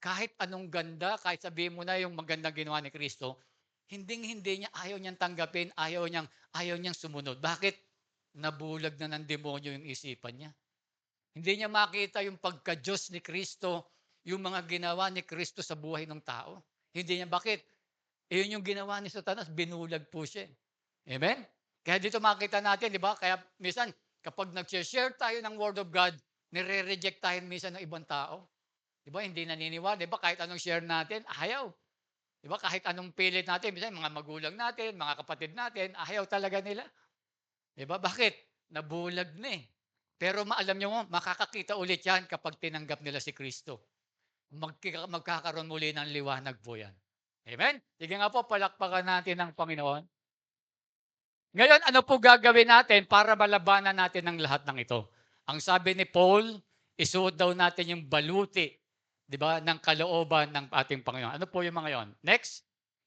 kahit anong ganda, kahit sabihin mo na yung magandang ginawa ni Kristo, hinding-hindi niya, ayaw niyang tanggapin, ayaw niyang sumunod. Bakit? Nabulag na ng demonyo yung isipan niya. Hindi niya makita yung pagka-Diyos ni Kristo, yung mga ginawa ni Kristo sa buhay ng tao. Hindi niya, bakit? Yun yung ginawa ni Satanas, binulag po siya. Amen? Kaya dito makita natin, di ba? Kaya minsan, kapag nag-share tayo ng Word of God, nire-reject tayo minsan ng ibang tao. Di ba? Hindi naniniwala. Di ba? Kahit anong share natin, ayaw. Di ba? Kahit anong pilit natin, minsan mga magulang natin, mga kapatid natin, ayaw talaga nila. Di ba? Bakit? Nabulag na eh. Pero alam nyo mo, makakakita ulit yan kapag tinanggap nila si Kristo. Magkakaroon muli ng liwanag po yan. Amen? Sige nga po, palakpakan natin ang Panginoon. Ngayon, ano po gagawin natin para malabanan natin ang lahat ng ito? Ang sabi ni Paul, isuot daw natin yung baluti 'di ba, ng kalooban ng ating Panginoon. Ano po yung mga yon? Next,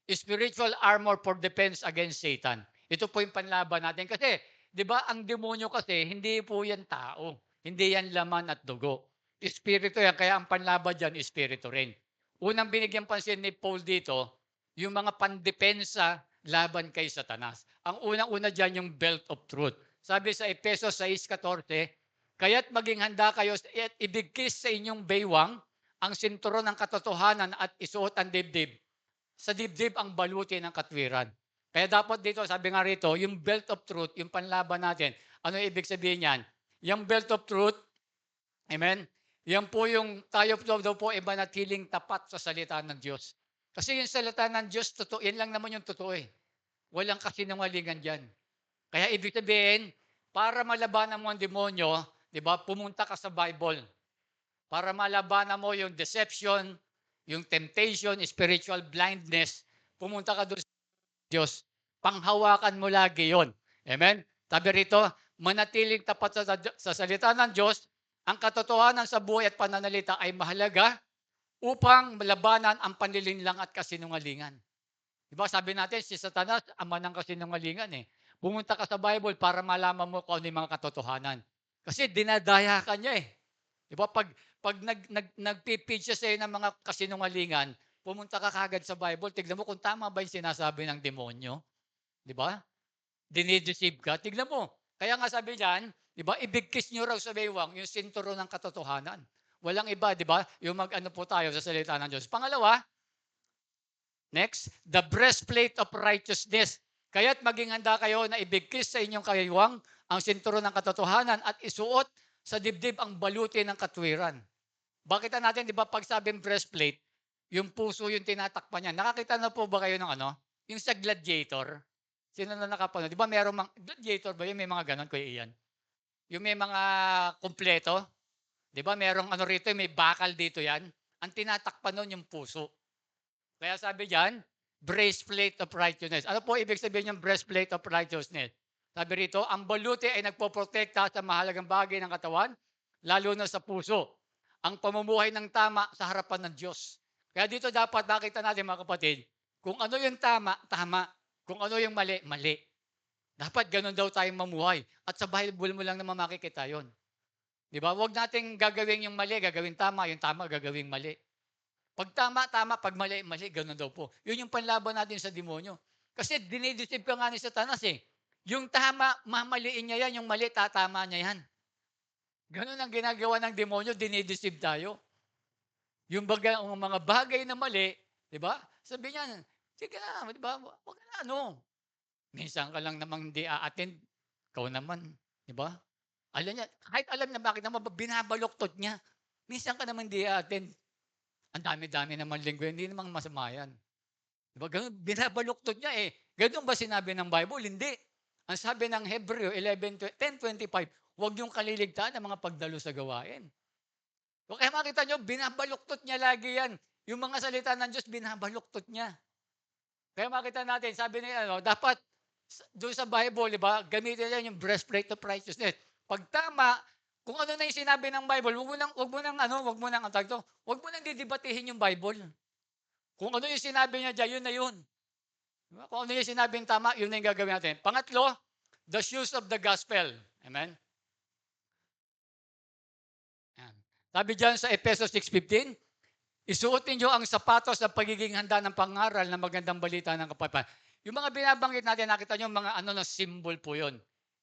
spiritual armor for defense against Satan. Ito po yung panlaban natin kasi 'di ba ang demonyo kasi hindi po yan tao, hindi yan laman at dugo. Espiritu yan, kaya ang panlaban diyan espiritu rin. Unang binigyan pansin ni Paul dito, yung mga pandepensa laban kay Satanas. Ang unang-una diyan yung belt of truth. Sabi sa Efesos 6:14, kaya't maging handa kayo at ibigkis sa inyong baywang ang sinturon ng katotohanan at isuot ang dibdib. Sa dibdib ang baluti ng katwiran. Kaya dapat dito, sabi nga rito, yung belt of truth, yung panlaban natin. Ano ibig sabihin yan? Yung belt of truth, amen? Yan po yung tayo daw po ay manatiling tapat sa salita ng Diyos. Kasi yung salita ng Diyos, totoo, yan lang naman yung totoo eh. Walang kasinungalingan dyan. Kaya ibig sabihin, para malabanan mo ang demonyo, di ba, pumunta ka sa Bible. Para malabanan mo yung deception, yung temptation, spiritual blindness, pumunta ka doon sa Diyos. Panghawakan mo lagi yon. Amen? Sabi rito, manatiling tapat sa salita ng Diyos, ang katotohanan sa buhay at pananalita ay mahalaga upang malabanan ang panlilinlang at kasinungalingan. Diba sabi natin, si Satanas, ama ng kasinungalingan eh. Pumunta ka sa Bible para malaman mo kung ano yung mga katotohanan. Kasi dinadaya ka niya eh. Diba pag nagpipid siya sa'yo ng mga kasinungalingan, pumunta ka kagad sa Bible, tignan mo kung tama ba yung sinasabi ng demonyo. Diba? Dinideceive ka. Tignan mo. Kaya nga sabi diyan, diba, ibigkis nyo raw sa baywang yung sinturo ng katotohanan. Walang iba, diba? Yung mag-ano po tayo sa salita ng Diyos. Pangalawa, next, the breastplate of righteousness. Kaya't maging handa kayo na ibigkis sa inyong kaywang ang sinturo ng katotohanan at isuot sa dibdib ang baluti ng katwiran. Bakit natin, di ba, pag sabing breastplate, yung puso yung tinatakpan niya. Nakakita na po ba kayo ng ano? Yung sa gladiator. Sino na nakapanood? Di ba merong mga, gladiator ba yun? May mga ganon, Kuya Ian. Yung may mga kumpleto. Di ba merong ano rito, may bakal dito yan. Ang tinatakpan nun yung puso. Kaya sabi diyan, breastplate of righteousness. Ano po ibig sabihin ng breastplate of righteousness? Sabi rito, ang baluti ay nagpoprotekta sa mahalagang bagay ng katawan, lalo na sa puso. Ang pamumuhay ng tama sa harapan ng Diyos. Kaya dito dapat nakita natin mga kapatid, kung ano yung tama, tama. Kung ano yung mali, mali. Dapat ganun daw tayong mamuhay. At sa Bible mo lang naman makikita yon. Di ba? Huwag nating gagawin yung mali, gagawin tama, yung tama, gagawin mali. Pag tama, tama. Pag mali, mali. Ganun daw po. Yun yung panlaban natin sa demonyo. Kasi dinideceive ka nga ni Satanas eh. Yung tama, mamaliin niya yan. Yung mali, tatama niya yan. Ganun ang ginagawa ng demonyo, dinideceive tayo. Yung mga bagay na mali, di ba? Sabi niya, sige na, di ba? Huwag ka na, ano. Minsan ka lang namang hindi a-attend. Ikaw naman, di ba? Alam niya, kahit alam na bakit naman, binabaluktot niya. Minsan ka naman hindi a-attend. Ang dami-dami naman linggo, hindi naman masama yan. Diba? Ganun, binabaluktot niya eh. Ganun ba sinabi ng Bible? Hindi. Ang sabi ng Hebreo 10:25, huwag niyong kaliligtaan ang mga pagdalo sa gawain. O kaya makita niyo, binabaluktot niya lagi yan. Yung mga salita ng Diyos, binabaluktot niya. Kaya makita natin, sabi niya, dapat doon sa Bible, di ba, gamitin niya yung breastplate of righteousness. Pag tama, kung ano na yung sinabi ng Bible, wag mo nang didibatihin yung Bible. Kung ano yung sinabi niya diyan, yun na yun. Diba? Kung ano yung sinabing tama, yun na yung gagawin natin. Pangatlo, the shoes of the gospel. Amen? Yan. Sabi diyan sa Efesos 6:15, isuotin niyo ang sapatos ng pagiging handa ng pangaral na magandang balita ng kapayapaan. Yung mga binabanggit natin, nakita niyo mga na symbol po yun.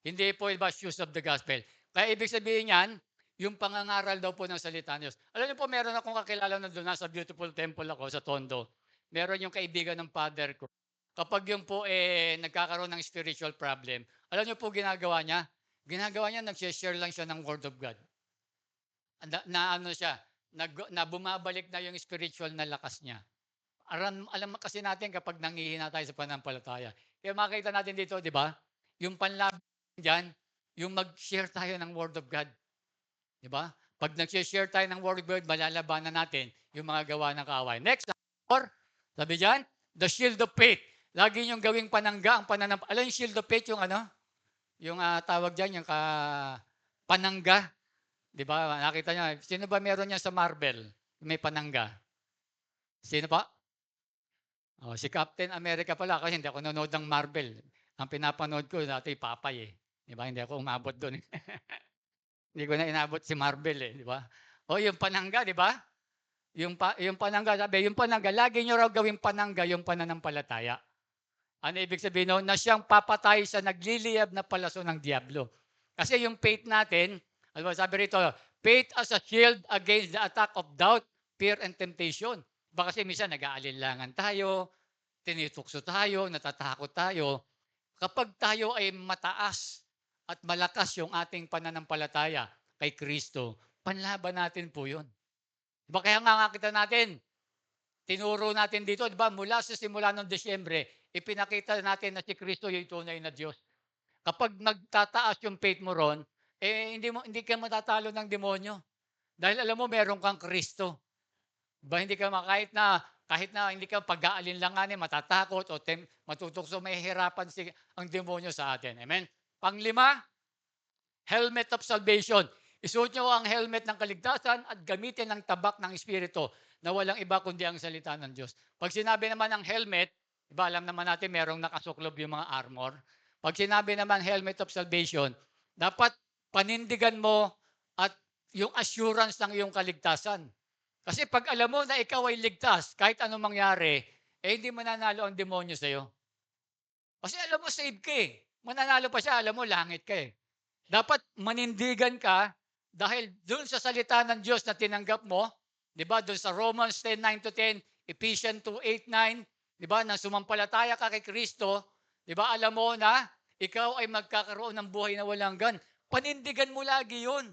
Hindi po iba shoes of the gospel. Kaya ibig sabihin yan, yung pangangaral daw po ng salita ng Diyos. Alam niyo po, meron akong kakilala na doon, nasa Beautiful Temple ako sa Tondo. Meron yung kaibigan ng father ko. Kapag yung po nagkakaroon ng spiritual problem, alam niyo po ginagawa niya? Ginagawa niya, nag-share lang siya ng Word of God. Ano siya, na bumabalik na yung spiritual na lakas niya. Alam kasi natin kapag nanghihina tayo sa pananampalataya. Kaya makita natin dito, di ba? Yung panlaban dyan, yung mag-share tayo ng Word of God. Di ba? Pag nag-share tayo ng Word of God, malalabanan natin yung mga gawa ng kaaway. Next, sabi dyan, the shield of faith. Lagi yung gawing panangga, alam yung shield of faith, yung ano? Yung tawag dyan, yung panangga. Di ba? Nakita niya, sino ba meron niya sa marble? May panangga. Sino po? Oh, si Captain America pala kasi hindi ako nanonood ng Marvel. Ang pinapanood ko dati Papay, eh, 'di ba? Hindi ako umabot do'n, eh. Hindi ko na inabot si Marvel, eh, 'di ba? O yung panangga, 'di ba? Yung panangga, sabi, yung panangga, lagi niyo raw gawing panangga yung pananampalataya. Ano ibig sabihin nun? Na siyang papatay sa nagliliyab na palaso ng diablo. Kasi yung faith natin, ano ba sabi rito, faith as a shield against the attack of doubt, fear, and temptation. Baka kasi minsan nag-aalinlangan tayo, tinitukso tayo, natatakot tayo. Kapag tayo ay mataas at malakas yung ating pananampalataya kay Kristo, panlaban natin po yun. Diba kaya nga kita natin, tinuro natin dito, di ba, mula sa simula ng Disyembre, ipinakita natin na si Kristo yung tunay na Diyos. Kapag nagtataas yung faith mo ron, hindi ka matatalo ng demonyo. Dahil alam mo, meron kang Kristo. Ba hindi ka kahit na hindi ka pag-aalinlanganin, matatakot o matutukso, mahihirapan ang demonyo sa atin. Amen? Panglima, helmet of salvation. Isuot niyo ang helmet ng kaligtasan at gamitin ang tabak ng Espiritu na walang iba kundi ang salita ng Diyos. Pag sinabi naman ng helmet, iba alam naman natin merong nakasuklob yung mga armor. Pag sinabi naman helmet of salvation, dapat panindigan mo at yung assurance ng iyong kaligtasan. Kasi pag alam mo na ikaw ay ligtas, kahit anong mangyari, hindi mananalo ang demonyo sa'yo. Kasi alam mo, save ka eh. Mananalo pa siya, alam mo, langit ka eh. Dapat manindigan ka dahil doon sa salita ng Diyos na tinanggap mo, di ba, doon sa Romans 10:9-10, Ephesians 2:8-9, di ba, na sumampalataya ka kay Kristo, di ba, alam mo na ikaw ay magkakaroon ng buhay na walang hanggan. Panindigan mo lagi yun.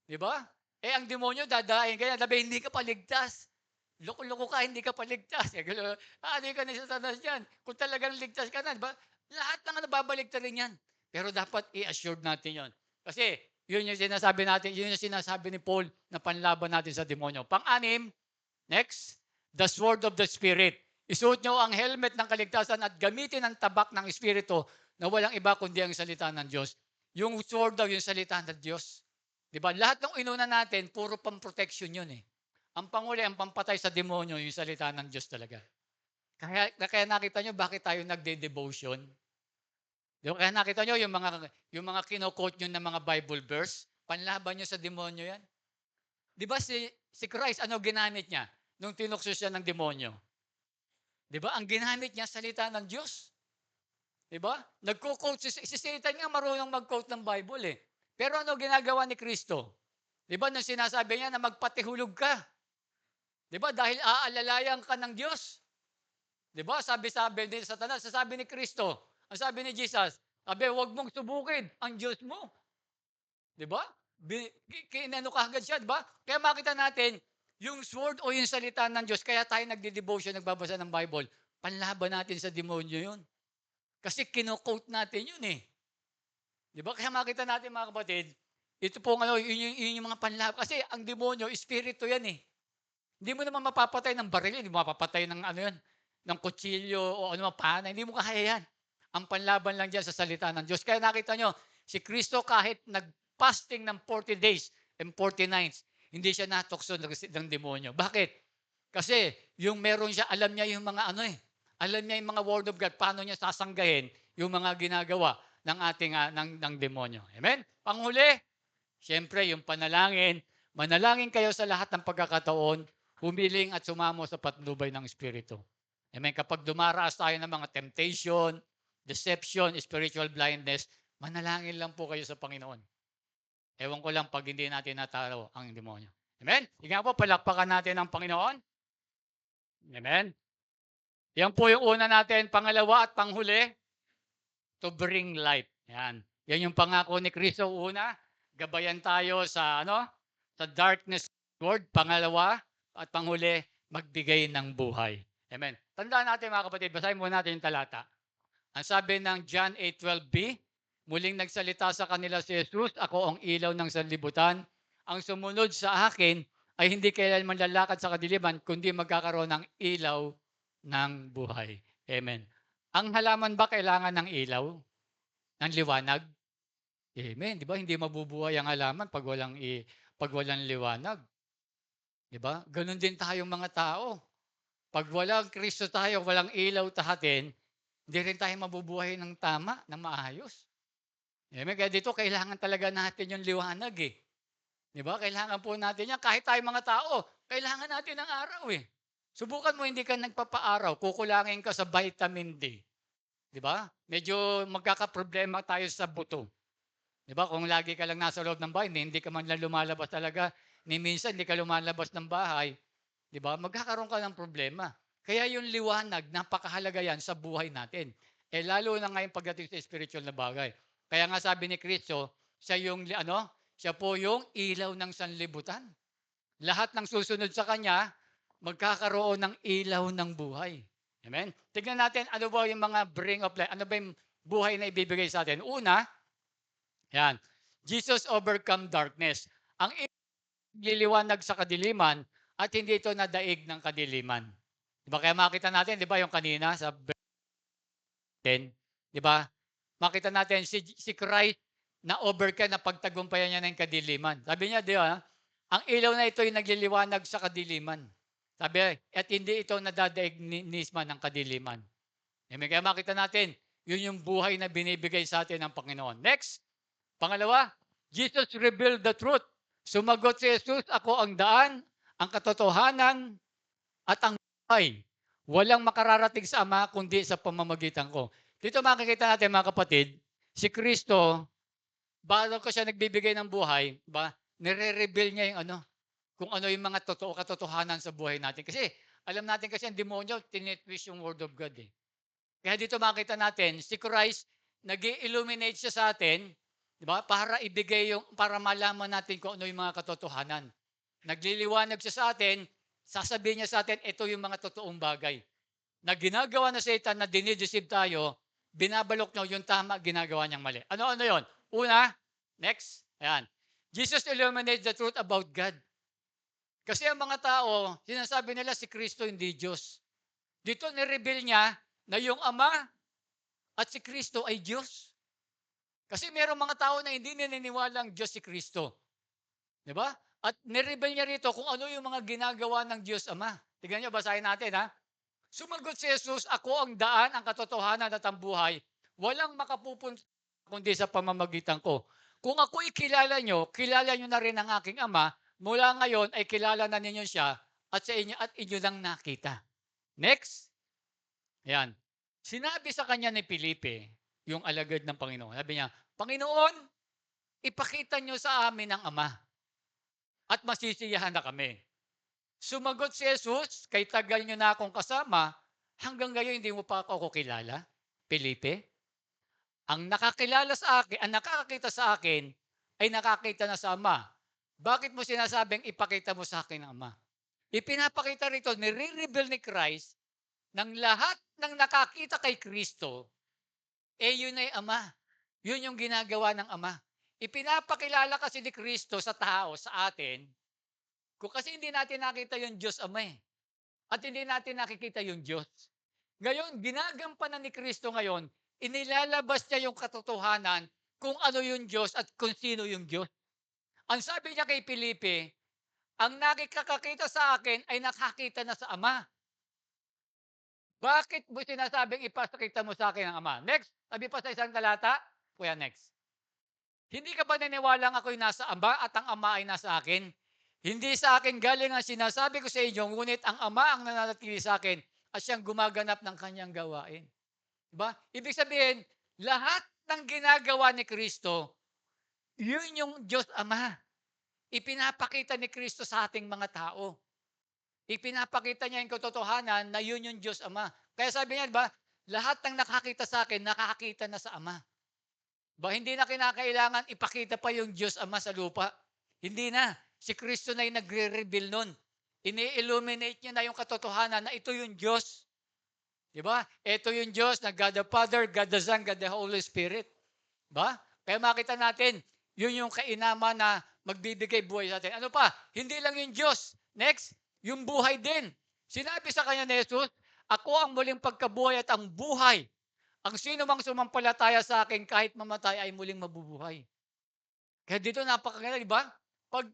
Di ba? Ang demonyo dadahin kaya sabi, hindi ka paligtas. Loko-loko ka, hindi ka paligtas. Ano ka ni Satanas yan? Kung talagang ligtas ka na, di ba? Lahat ng nababaligtarin yan. Pero dapat i-assured natin yon. Kasi yun yung sinasabi natin, yun yung sinasabi ni Paul na panlaban natin sa demonyo. Pang-anim, next, the sword of the Spirit. Isuot nyo ang helmet ng kaligtasan at gamitin ang tabak ng Espiritu na walang iba kundi ang salita ng Diyos. Yung sword daw, yung salita ng Diyos. Diba? Lahat ng inuna natin, puro pang-protection yun eh. Ang panguli, ang pampatay sa demonyo, yung salita ng Diyos talaga. Kaya nakita nyo, bakit tayo nagde-devotion? Diba? Kaya nakita nyo, yung mga kino-quote nyo ng mga Bible verse, panlaban nyo sa demonyo yan. Diba si Christ, ano ginamit niya nung tinukso siya ng demonyo? Diba? Ang ginamit niya, salita ng Diyos. Diba? Nagko-quote, si Satan nga marunong mag-quote ng Bible eh. Pero ano ginagawa ni Kristo? Di ba nung sinasabi niya na magpatihulog ka? Di ba dahil aalalayan ka ng Diyos? Di ba sabi ni Satanas, sabi ni Kristo, ang sabi ni Jesus, sabi, huwag mong subukin ang Diyos mo. Di ba? Kinano ka agad siya, di ba? Kaya makita natin, yung sword o yung salita ng Diyos, kaya tayo nagde-devotion, nagbabasa ng Bible, panlaban natin sa demonyo yun. Kasi kino-quote natin yun eh. Di ba? Kaya makita natin mga kapatid, ito po yun yung mga panlaban. Kasi ang demonyo, espiritu yan eh. Hindi mo naman mapapatay ng baril, hindi mo mapapatay ng yan, ng kutsilyo o ano pana, hindi mo kaya yan. Ang panlaban lang dyan sa salita ng Diyos. Kaya nakita nyo, si Kristo kahit nag-fasting ng 40 days and 40 nights, hindi siya natukso ng demonyo. Bakit? Kasi yung meron siya, alam niya yung mga alam niya yung mga word of God, paano niya sasanggahin yung mga ginagawa ng ating ng demonyo. Amen? Panghuli, siyempre yung panalangin, manalangin kayo sa lahat ng pagkakataon, humiling at sumamo sa patnubay ng Espiritu. Amen? Kapag dumaraas tayo ng mga temptation, deception, spiritual blindness, manalangin lang po kayo sa Panginoon. Ewan ko lang pag hindi natin natalo ang demonyo. Amen? Tingnan po, palakpakan natin ang Panginoon. Amen? Yan po yung una natin. Pangalawa at panghuli, to bring light. Yan. Yan yung pangako ni Kristo una. Gabayan tayo sa sa darkness word. Pangalawa at panghuli, magbigay ng buhay. Amen. Tandaan natin mga kapatid, basahin muna natin yung talata. Ang sabi ng John 8:12b, muling nagsalita sa kanila si Jesus, ako ang ilaw ng sanlibutan. Ang sumunod sa akin ay hindi kailanman lalakad sa kadiliman, kundi magkakaroon ng ilaw ng buhay. Amen. Ang halaman ba kailangan ng ilaw? Ng liwanag? Amen. Di ba? Hindi mabubuhay ang halaman pag walang liwanag. 'Di ba? Gano'n din tayong mga tao. 'Pag walang Kristo tayo, walang ilaw sa atin, hindi rin tayo mabubuhay ng tama, ng maayos. Amen, kaya dito kailangan talaga natin yung liwanag, eh. 'Di ba? Kailangan po natin 'yan. Kahit tayong mga tao, kailangan natin ng araw, eh. Subukan mo hindi ka nagpapaaraw, kukulangin ka sa vitamin D, 'di ba? Medyo magkakaproblema tayo sa buto. 'Di ba, kung lagi ka lang nasa loob ng bahay, hindi ka man lang lumalabas talaga, ni minsan hindi ka lumalabas ng bahay, 'di ba, magkakaroon ka ng problema. Kaya yung liwanag, napakahalaga yan sa buhay natin. Lalo na ngayon pagdating sa spiritual na bagay. Kaya nga sabi ni Kristo, siya po yung ilaw ng sanlibutan. Lahat ng susunod sa kanya, magkakaroon ng ilaw ng buhay. Amen? Tignan natin ano ba yung mga bring of life, ano ba yung buhay na ibibigay sa atin. Una, yan. Jesus overcome darkness. Ang liliwanag sa kadiliman at hindi ito nadaig ng kadiliman. Di ba? Kaya makita natin, di ba, yung kanina sa 10, di ba? Makita natin si Christ na overcome na pagtagumpayan niya ng kadiliman. Sabi niya, di ba? Ang ilaw na ito ay nagliliwanag sa kadiliman. Sabi, at hindi ito nadadaig nisma ng kadiliman. Amen. Kaya makita natin, yun yung buhay na binibigay sa atin ng Panginoon. Next, pangalawa, Jesus revealed the truth. Sumagot si Jesus, ako ang daan, ang katotohanan, at ang buhay. Walang makararating sa Ama kundi sa pamamagitan ko. Dito makikita natin mga kapatid, si Kristo, bago ko siya nagbibigay ng buhay, ba, nire-reveal niya yung kung ano yung mga katotohanan sa buhay natin. Kasi alam natin kasi ang demonyo, tinitwist yung word of God, eh. Kaya dito makita natin, si Christ, nag-illuminate siya sa atin, di ba? Para malaman natin kung ano yung mga katotohanan. Nagliliwanag siya sa atin, sasabihin niya sa atin, ito yung mga totoong bagay. Na ginagawa na Satan na dinideceive tayo, binabalok niya yung tama, ginagawa niyang mali. Ano yon? Una, next, ayan. Jesus illuminates the truth about God. Kasi ang mga tao, sinasabi nila si Kristo hindi Diyos. Dito ni-reveal niya na yung Ama at si Kristo ay Diyos. Kasi mayroong mga tao na hindi naniniwalang Diyos si Kristo. Di ba? At nireveal niya rito kung ano yung mga ginagawa ng Diyos Ama. Tignan niyo, basahin natin ha. Sumagot si Jesus, ako ang daan, ang katotohanan at ang buhay. Walang makapupunta kundi sa pamamagitan ko. Kung ako kilala nyo na rin ang aking Ama, mula ngayon ay kilala na ninyo siya at inyo lang nakita. Next. Ayan. Sinabi sa kanya ni Felipe, yung alagad ng Panginoon. Sabi niya, Panginoon, ipakita niyo sa amin ang Ama at masisiyahan na kami. Sumagot si Jesus, kay tagal niyo na akong kasama, hanggang ngayon hindi mo pa ako kilala, Felipe. Ang nakakakita sa akin ay nakakita na sa Ama. Bakit mo sinasabing ipakita mo sa akin ang Ama? Ipinapakita rito, nire-reveal ni Christ ng lahat ng nakakita kay Kristo, yun ay Ama. Yun yung ginagawa ng Ama. Ipinapakilala kasi ni Kristo sa tao, sa atin, kasi hindi natin nakita yung Diyos Ama eh. At hindi natin nakikita yung Diyos. Ngayon, ginagampanan ni Kristo ngayon, inilalabas niya yung katotohanan kung ano yung Diyos at kung sino yung Diyos. Ang sabi niya kay Felipe, ang nakikakakita sa akin ay nakakita na sa Ama. Bakit mo sinasabing ipakita mo sa akin ang Ama? Next, sabi pa sa isang talata, kuya next. Hindi ka ba naniwalang ako'y nasa Ama at ang Ama ay nasa akin? Hindi sa akin galing ang sinasabi ko sa inyo, ngunit ang Ama ang nananatili sa akin at siyang gumaganap ng kanyang gawain. Diba? Ibig sabihin, lahat ng ginagawa ni Kristo, yun yung Diyos Ama. Ipinapakita ni Kristo sa ating mga tao. Ipinapakita niya yung katotohanan na yun yung Diyos Ama. Kaya sabi niya, ba, lahat ng nakakita sa akin, nakakita na sa Ama. Ba, hindi na kinakailangan ipakita pa yung Diyos Ama sa lupa. Hindi na. Si Kristo na yung nagre-reveal nun. Ini-illuminate niya na yung katotohanan na ito yung Diyos. Diba? Ito yung Diyos na God the Father, God the Son, God the Holy Spirit. Diba? Kaya makita natin, yun yung kainama na magbibigay buhay sa atin. Ano pa? Hindi lang yung Diyos. Next, yung buhay din. Sinabi sa kanya ni Jesus, ako ang muling pagkabuhay at ang buhay. Ang sino mang sumampalataya sa akin kahit mamatay ay muling mabubuhay. Kaya dito napakaganda, di ba? Pag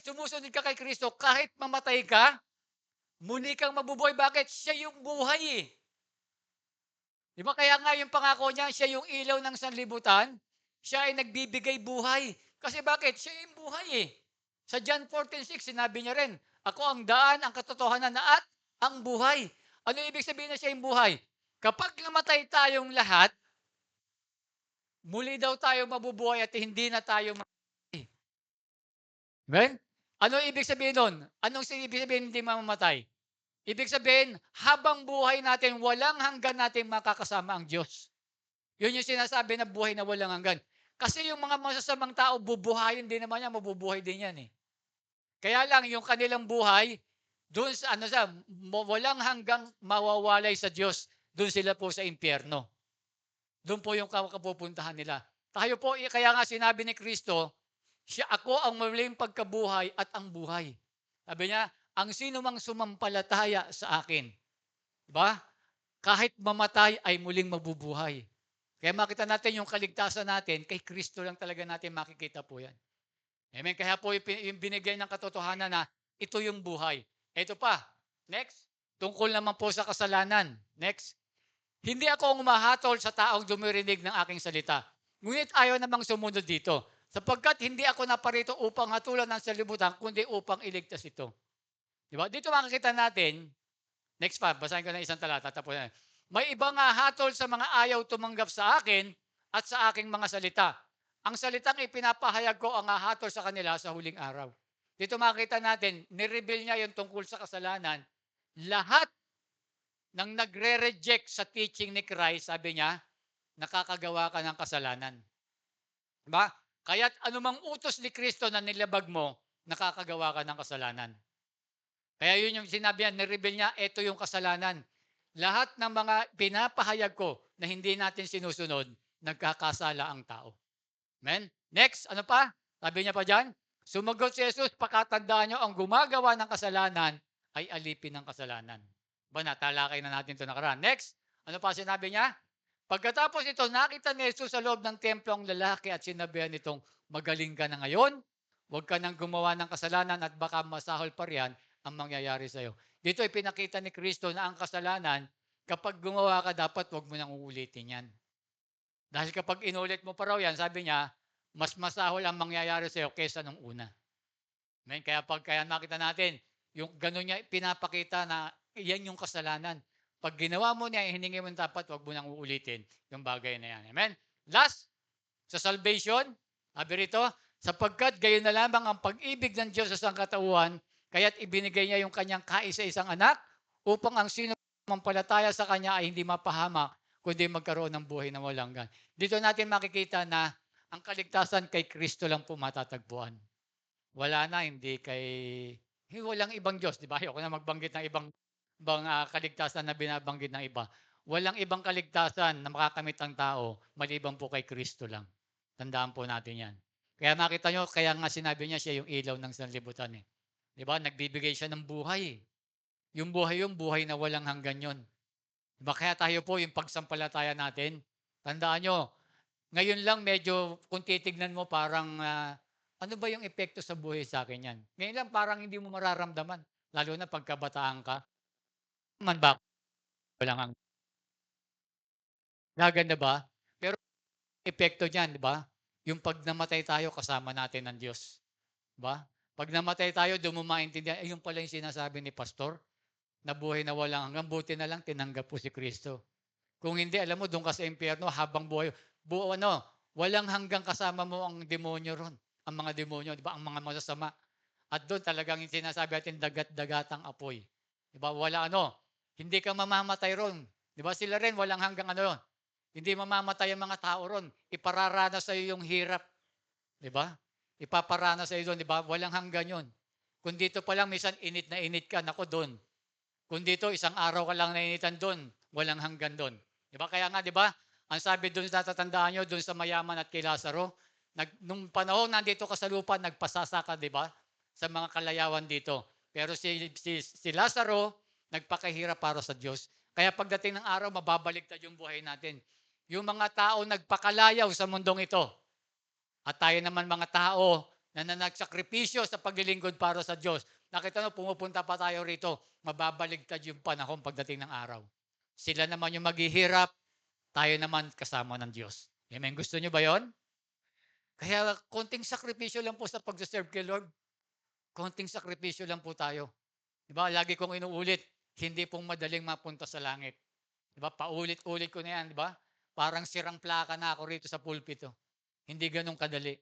sumusunod ka kay Kristo, kahit mamatay ka, muli kang mabubuhay. Bakit? Siya yung buhay eh. Di ba kaya nga yung pangako niya, siya yung ilaw ng sanlibutan, siya ay nagbibigay buhay. Kasi bakit? Siya yung buhay eh. Sa John 14:6, sinabi niya rin, ako ang daan, ang katotohanan na at ang buhay. Ano ibig sabihin na siya yung buhay? Kapag namatay tayong lahat, muli daw tayo mabubuhay at hindi na tayo mamatay. Amen? Ano ibig sabihin nun? Anong ibig sabihin hindi mamamatay? Ibig sabihin, habang buhay natin, walang hanggan natin makakasama ang Diyos. Yun yung sinasabi na buhay na walang hanggan. Kasi yung mga masasamang tao, bubuhayin din naman yan, mabubuhay din yan eh. Kaya lang, yung kanilang buhay, doon sa, walang hanggang mawawalay sa Diyos, doon sila po sa impyerno. Doon po yung kapupuntahan nila. Tayo po, kaya nga sinabi ni Kristo, siya ako ang muling pagkabuhay at ang buhay. Sabi niya, ang sino mang sumampalataya sa akin, diba? Kahit mamatay ay muling mabubuhay. Kaya makita natin yung kaligtasan natin, kay Kristo lang talaga natin makikita po yan. Amen. Kaya po yung binigay ng katotohanan na ito yung buhay. Ito pa. Next. Tungkol naman po sa kasalanan. Next. Hindi ako umahatol sa taong dumirinig ng aking salita. Ngunit ayaw namang sumunod dito. Sapagkat hindi ako naparito upang hatulan ng salibutan, kundi upang iligtas ito. Diba? Dito makikita natin, next pa, basahin ko na isang talata. Tapos na. May ibang hatol sa mga ayaw tumanggap sa akin at sa aking mga salita. Ang salitang ipinapahayag ko ang hahatol sa kanila sa huling araw. Dito makita natin, nireveal niya yung tungkol sa kasalanan. Lahat ng nagre-reject sa teaching ni Christ, sabi niya, nakakagawa ka ng kasalanan. Diba? Kaya't anumang utos ni Kristo na nilabag mo, nakakagawa ka ng kasalanan. Kaya yun yung sinabi niya, nireveal niya, ito yung kasalanan. Lahat ng mga pinapahayag ko na hindi natin sinusunod, nagkakasala ang tao. Amen? Next, ano pa? Sabi niya pa dyan, sumagot si Jesus, pakatandaan nyo, ang gumagawa ng kasalanan ay alipin ng kasalanan. Ba, natalakay na natin ito nakaraan. Next, ano pa sinabi niya? Pagkatapos ito, nakita ni Jesus sa loob ng templo ang lalaki at sinabihan nitong, magaling ka na ngayon, huwag ka nang gumawa ng kasalanan at baka masahol pa riyan ang mangyayari sa iyo. Dito ipinakita ni Kristo na ang kasalanan, kapag gumawa ka, dapat huwag mo nang uulitin yan. Dahil kapag inulit mo pa raw yan, sabi niya, mas masahol ang mangyayari sa iyo kaysa nung una. Amen? Kaya nakita natin, yung gano'n niya pinapakita na yan yung kasalanan. Pag ginawa mo niya, hiningi mo dapat, huwag mo nang uulitin yung bagay na yan. Amen? Last, sa salvation, sabi rito, sapagkat gayon na lamang ang pag-ibig ng Diyos sa sangkatauhan, kaya't ibinigay niya yung kanyang kaisa-isang anak upang ang sino mampalataya sa kanya ay hindi mapahamak, kundi magkaroon ng buhay na walang hanggan. Dito natin makikita na ang kaligtasan kay Kristo lang po matatagpuan. Wala na, walang ibang Diyos, di ba? Ayoko na magbanggit ng ibang kaligtasan na binabanggit ng iba. Walang ibang kaligtasan na makakamit ang tao maliban po kay Kristo lang. Tandaan po natin yan. Kaya makita nyo, kaya nga sinabi niya siya yung ilaw ng sanlibutan eh. Di ba? Nagbibigay siya ng buhay. Yung buhay na walang hanggan yun. Di ba? Kaya tayo po, yung pagsampalataya natin, tandaan nyo, ngayon lang medyo, kung titignan mo parang, ano ba yung epekto sa buhay sa akin yan? Ngayon lang parang hindi mo mararamdaman. Lalo na pagkabataan ka. Man ba? Walang hanggan. Gaganda ba? Pero epekto niyan, di ba? Yung pag namatay tayo, kasama natin ng Diyos. Di ba? Pag namatay tayo, doon mo maintindihan, yung pala yung sinasabi ni Pastor, na buhay na walang hanggan, buti na lang tinanggap po si Kristo. Kung hindi, alam mo, doon ka sa impyerno, habang buhay, walang hanggang kasama mo ang demonyo ron. Ang mga demonyo, di ba? Ang mga masasama. At doon talagang yung sinasabi natin, dagat-dagatang apoy. Di ba? Hindi ka mamamatay ron. Di ba? Sila rin, walang hanggang ron. Hindi mamamatay ang mga tao ron. Ipararana sa iyo yung hirap. Di ba? Ipaparana sa iyo doon, di ba? Walang hanggan yun. Kung dito pa lang, minsan init na init ka, nako doon. Kung dito, isang araw ka lang nainitan doon, walang hanggan doon. Di ba? Kaya nga, di ba? Ang sabi doon, natatandaan nyo, doon sa mayaman at kay Lazaro, nung panahon nandito ka sa lupa, nagpasasa ka, di ba? Sa mga kalayawan dito. Pero si Lazaro, nagpakahirap para sa Diyos. Kaya pagdating ng araw, mababaligtad yung buhay natin. Yung mga tao nagpakalayaw sa mundong ito. At tayo naman mga tao, na nagsakripisyo sa paglilingkod para sa Diyos. Nakita mo, pumupunta pa tayo rito, mababaligtad yung panahon pagdating ng araw. Sila naman yung maghihirap, tayo naman kasama ng Diyos. Amen. Gusto nyo ba yon? Kaya konting sakripisyo lang po sa pag-serve kay Lord. Konting sakripisyo lang po tayo. Diba? Lagi kong inuulit, hindi pong madaling mapunta sa langit. Diba? Paulit-ulit ko na yan, diba? Parang sirang plaka na ako rito sa pulpito. Hindi ganun kadali.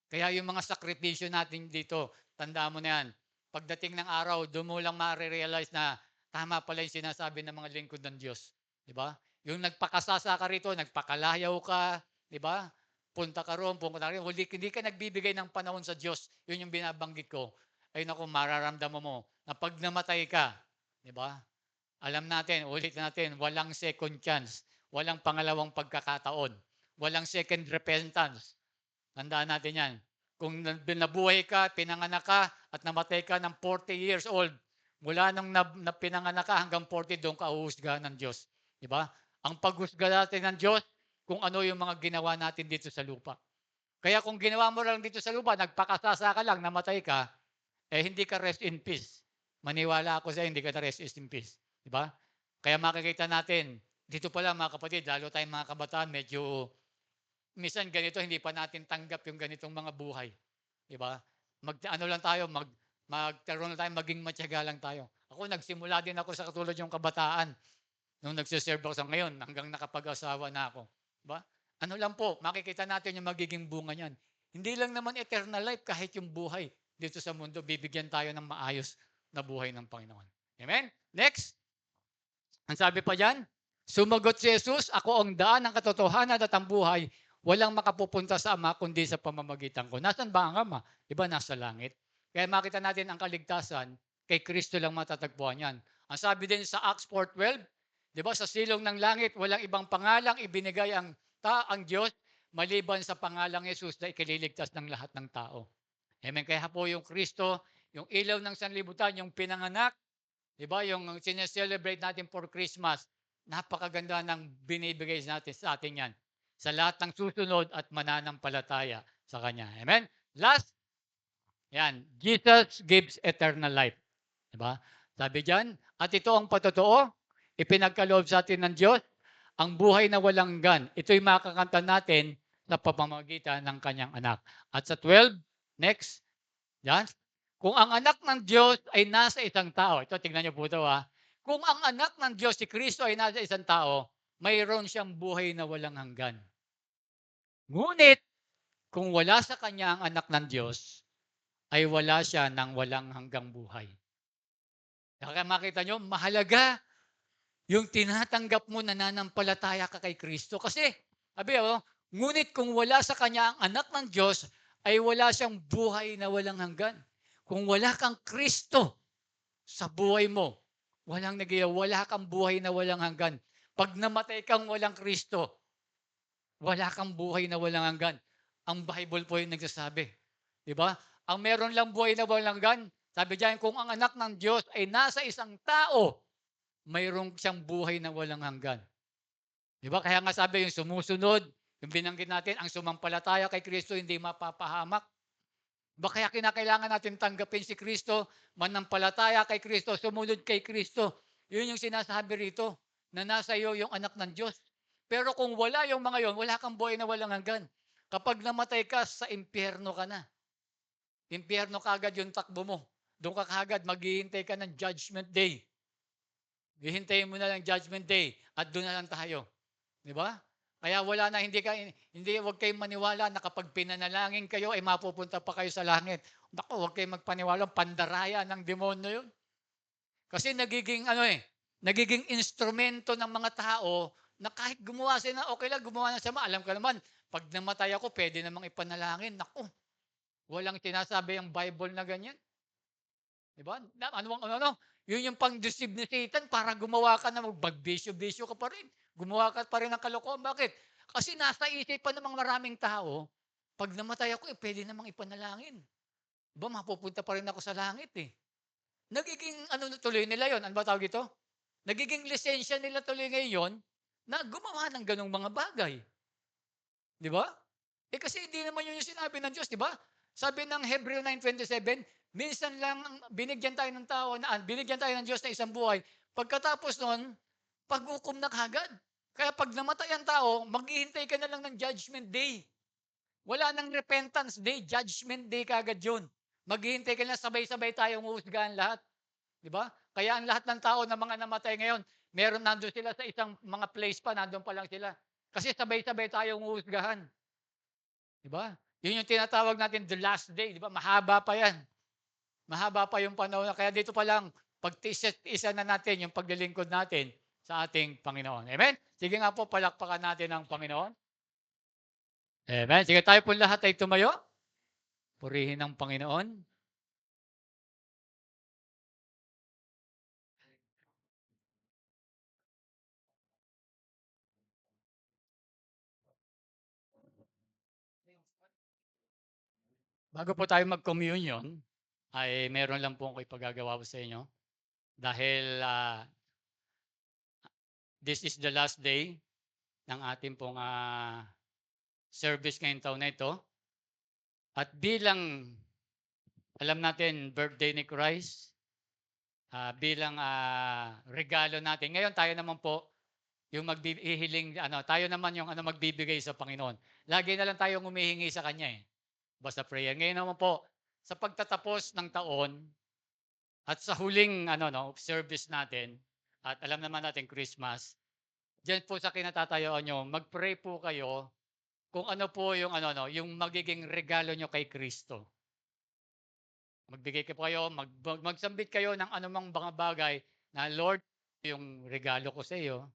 Kaya yung mga sakripisyo natin dito, tandaan mo na yan. Pagdating ng araw, doon mo lang ma-realize na tama pala yung sinasabi ng mga lingkod ng Diyos. Diba? Yung nagpakasasa ka rito, nagpakalayaw ka, diba? Punta ka roon, punta ka roon. Hindi ka nagbibigay ng panahon sa Diyos. Yun yung binabanggit ko. Ay naku, mararamdaman mo na pag namatay ka, diba? Alam natin, ulit natin, walang second chance. Walang pangalawang pagkakataon. Walang second repentance. Tandaan natin yan. Kung nabuhay ka, pinanganak ka, at namatay ka ng 40 years old, mula nung pinanganak ka hanggang 40, doon ka uhusgahan ng Diyos. Diba? Ang paghusga natin ng Diyos, kung ano yung mga ginawa natin dito sa lupa. Kaya kung ginawa mo lang dito sa lupa, nagpakasasa ka lang, namatay ka, hindi ka rest in peace. Maniwala ako sa hindi ka na rest in peace. Diba? Kaya makikita natin, dito pala mga kapatid, lalo tayong mga kabataan, medyo minsan ganito, hindi pa natin tanggap yung ganitong mga buhay. Diba? Ano lang tayo, magkaroon lang tayo, maging matyaga lang tayo. Ako, nagsimula din ako sa katulad yung kabataan. Nung nagsiserve ako sa ngayon, hanggang nakapag-asawa na ako. Diba? Ano lang po, makikita natin yung magiging bunga niyan. Hindi lang naman eternal life, kahit yung buhay dito sa mundo, bibigyan tayo ng maayos na buhay ng Panginoon. Amen? Next. Ang sabi pa dyan, sumagot si Jesus, ako ang daan, ang katotohanan at ang buhay. Walang makapupunta sa Ama kundi sa pamamagitan ko. Nasaan ba ang Ama? Diba nasa langit? Kaya makita natin ang kaligtasan, kay Kristo lang matatagpuan yan. Ang sabi din sa Acts 4:12, diba sa silong ng langit, walang ibang pangalang ibinigay ang Diyos maliban sa pangalang Jesus na ikililigtas ng lahat ng tao. Amen. Kaya po yung Kristo, yung ilaw ng sanlibutan, yung pinanganak, diba? Yung sineselebrate natin for Christmas, napakaganda ng binibigay natin sa atin yan. Sa lahat ng susunod at mananampalataya sa Kanya. Amen? Last, yan, Jesus gives eternal life. Diba? Sabi dyan, at ito ang patotoo, ipinagkaloob sa atin ng Diyos, ang buhay na walang gan. Ito'y makakanta natin sa pamamagitan ng Kanyang anak. At sa 12, next, yan, kung ang anak ng Diyos ay nasa isang tao, ito tingnan niyo po ito kung ang anak ng Diyos, si Kristo ay nasa isang tao, mayroon siyang buhay na walang hanggan. Ngunit, kung wala sa kanya ang anak ng Diyos, ay wala siya ng walang hanggang buhay. Kaya makita nyo, mahalaga yung tinatanggap mo, nananampalataya ka kay Kristo. Kasi, sabi ngunit kung wala sa kanya ang anak ng Diyos, ay wala siyang buhay na walang hanggan. Kung wala kang Kristo sa buhay mo, wala kang buhay na walang hanggan. Pag namatay kang walang Kristo, wala kang buhay na walang hanggan. Ang Bible po yung nagsasabi. Diba? Ang meron lang buhay na walang hanggan, sabi diyan, kung ang anak ng Diyos ay nasa isang tao, mayroong siyang buhay na walang hanggan. Diba? Kaya nga sabi yung sumusunod, yung binanggit natin, ang sumampalataya kay Kristo hindi mapapahamak. Ba kaya kinakailangan natin tanggapin si Kristo, manampalataya kay Kristo, sumunod kay Kristo. Yun yung sinasabi rito, na nasa iyo yung anak ng Diyos. Pero kung wala yung mga yon, wala kang buhay na walang hanggan. Kapag namatay ka, sa impyerno ka na. Impyerno kagad yung takbo mo. Doon ka kagad, maghihintay ka ng judgment day. Hihintayin mo na lang judgment day at doon na lang tayo. Di ba? Kaya wala na, wag kayong maniwala na kapag pinanalangin kayo, ay mapupunta pa kayo sa langit. Naku, wag kayong magpaniwala, pandaraya ng demonyo yun. Kasi nagiging instrumento ng mga tao na kahit gumawa sila, okay lang, gumawa ng sama. Alam ka naman, pag namatay ako, pwede namang ipanalangin. Naku, walang sinasabi ang Bible na ganyan. Di ba? Yun yung pang-deceive ni Satan para gumawa ka na magbisyo-bisyo ka pa rin. Gumawa ka pa rin ng kalokohan. Bakit? Kasi nasa isipan ng mga maraming tao, pag namatay ako, pwede namang ipanalangin. Diba, mapupunta pa rin ako sa langit eh. Nagiging tuloy nila yon. Ano ba tawag ito? Nagiging lisensya nila tuloy ngayon na gumawa ng ganong mga bagay. Di ba? Kasi hindi naman yun yung sinabi ng Diyos, di ba? Sabi ng Hebreo 9:27, minsan lang binigyan tayo ng tao na binigyan tayo ng Diyos na isang buhay. Pagkatapos nun, paghukom na kaagad. Kaya pag namatay ang tao, maghihintay ka na lang ng judgment day. Wala nang repentance day, judgment day kaagad yun. Maghihintay ka na sabay-sabay tayong uusgahan lahat. Di ba? Kaya ang lahat ng tao na mga namatay ngayon, meron nandun sila sa isang mga place pa, nandun pa lang sila. Kasi sabay-sabay tayong uusgahan. Di ba? Yun yung tinatawag natin the last day. Di ba? Mahaba pa yan. Mahaba pa yung panahon. Kaya dito pa lang, pag-isa na natin yung paglilingkod natin sa ating Panginoon. Amen? Sige nga po, palakpakan natin ang Panginoon. Amen. Sige tayo po lahat ay tumayo. Purihin ang Panginoon. Bago po tayo mag-communion, ay meron lang po ako ipagagawa po sa inyo. Dahil this is the last day ng ating pong service ngayong taon na ito. At bilang alam natin, birthday ni Christ, bilang regalo natin. Ngayon tayo naman po yung maghihiling, tayo naman yung magbibigay sa Panginoon. Lagi na lang tayong humihingi sa Kanya eh. Basta prayer. Ngayon naman po, sa pagtatapos ng taon at sa huling service natin, at alam naman natin Christmas, diyan po sa kinatatayuan nyo, mag-pray po kayo kung ano po yung yung magiging regalo nyo kay Kristo. Magbigay po kayo, magsambit kayo ng anumang mga bagay na Lord, yung regalo ko sa iyo,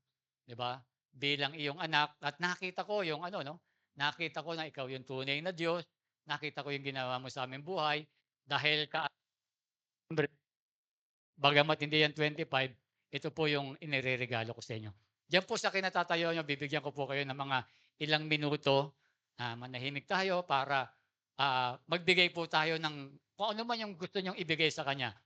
'di ba? Bilang iyong anak at nakita ko yung nakita ko na ikaw yung tunay na Diyos, nakita ko yung ginawa mo sa aming buhay dahil bagamat hindi yan 25, ito po yung inireregalo ko sa inyo. Diyan po sa kinatatayo nyo, bibigyan ko po kayo ng mga ilang minuto, manahimik tayo para magbigay po tayo ng kung ano man yung gusto nyong ibigay sa Kanya.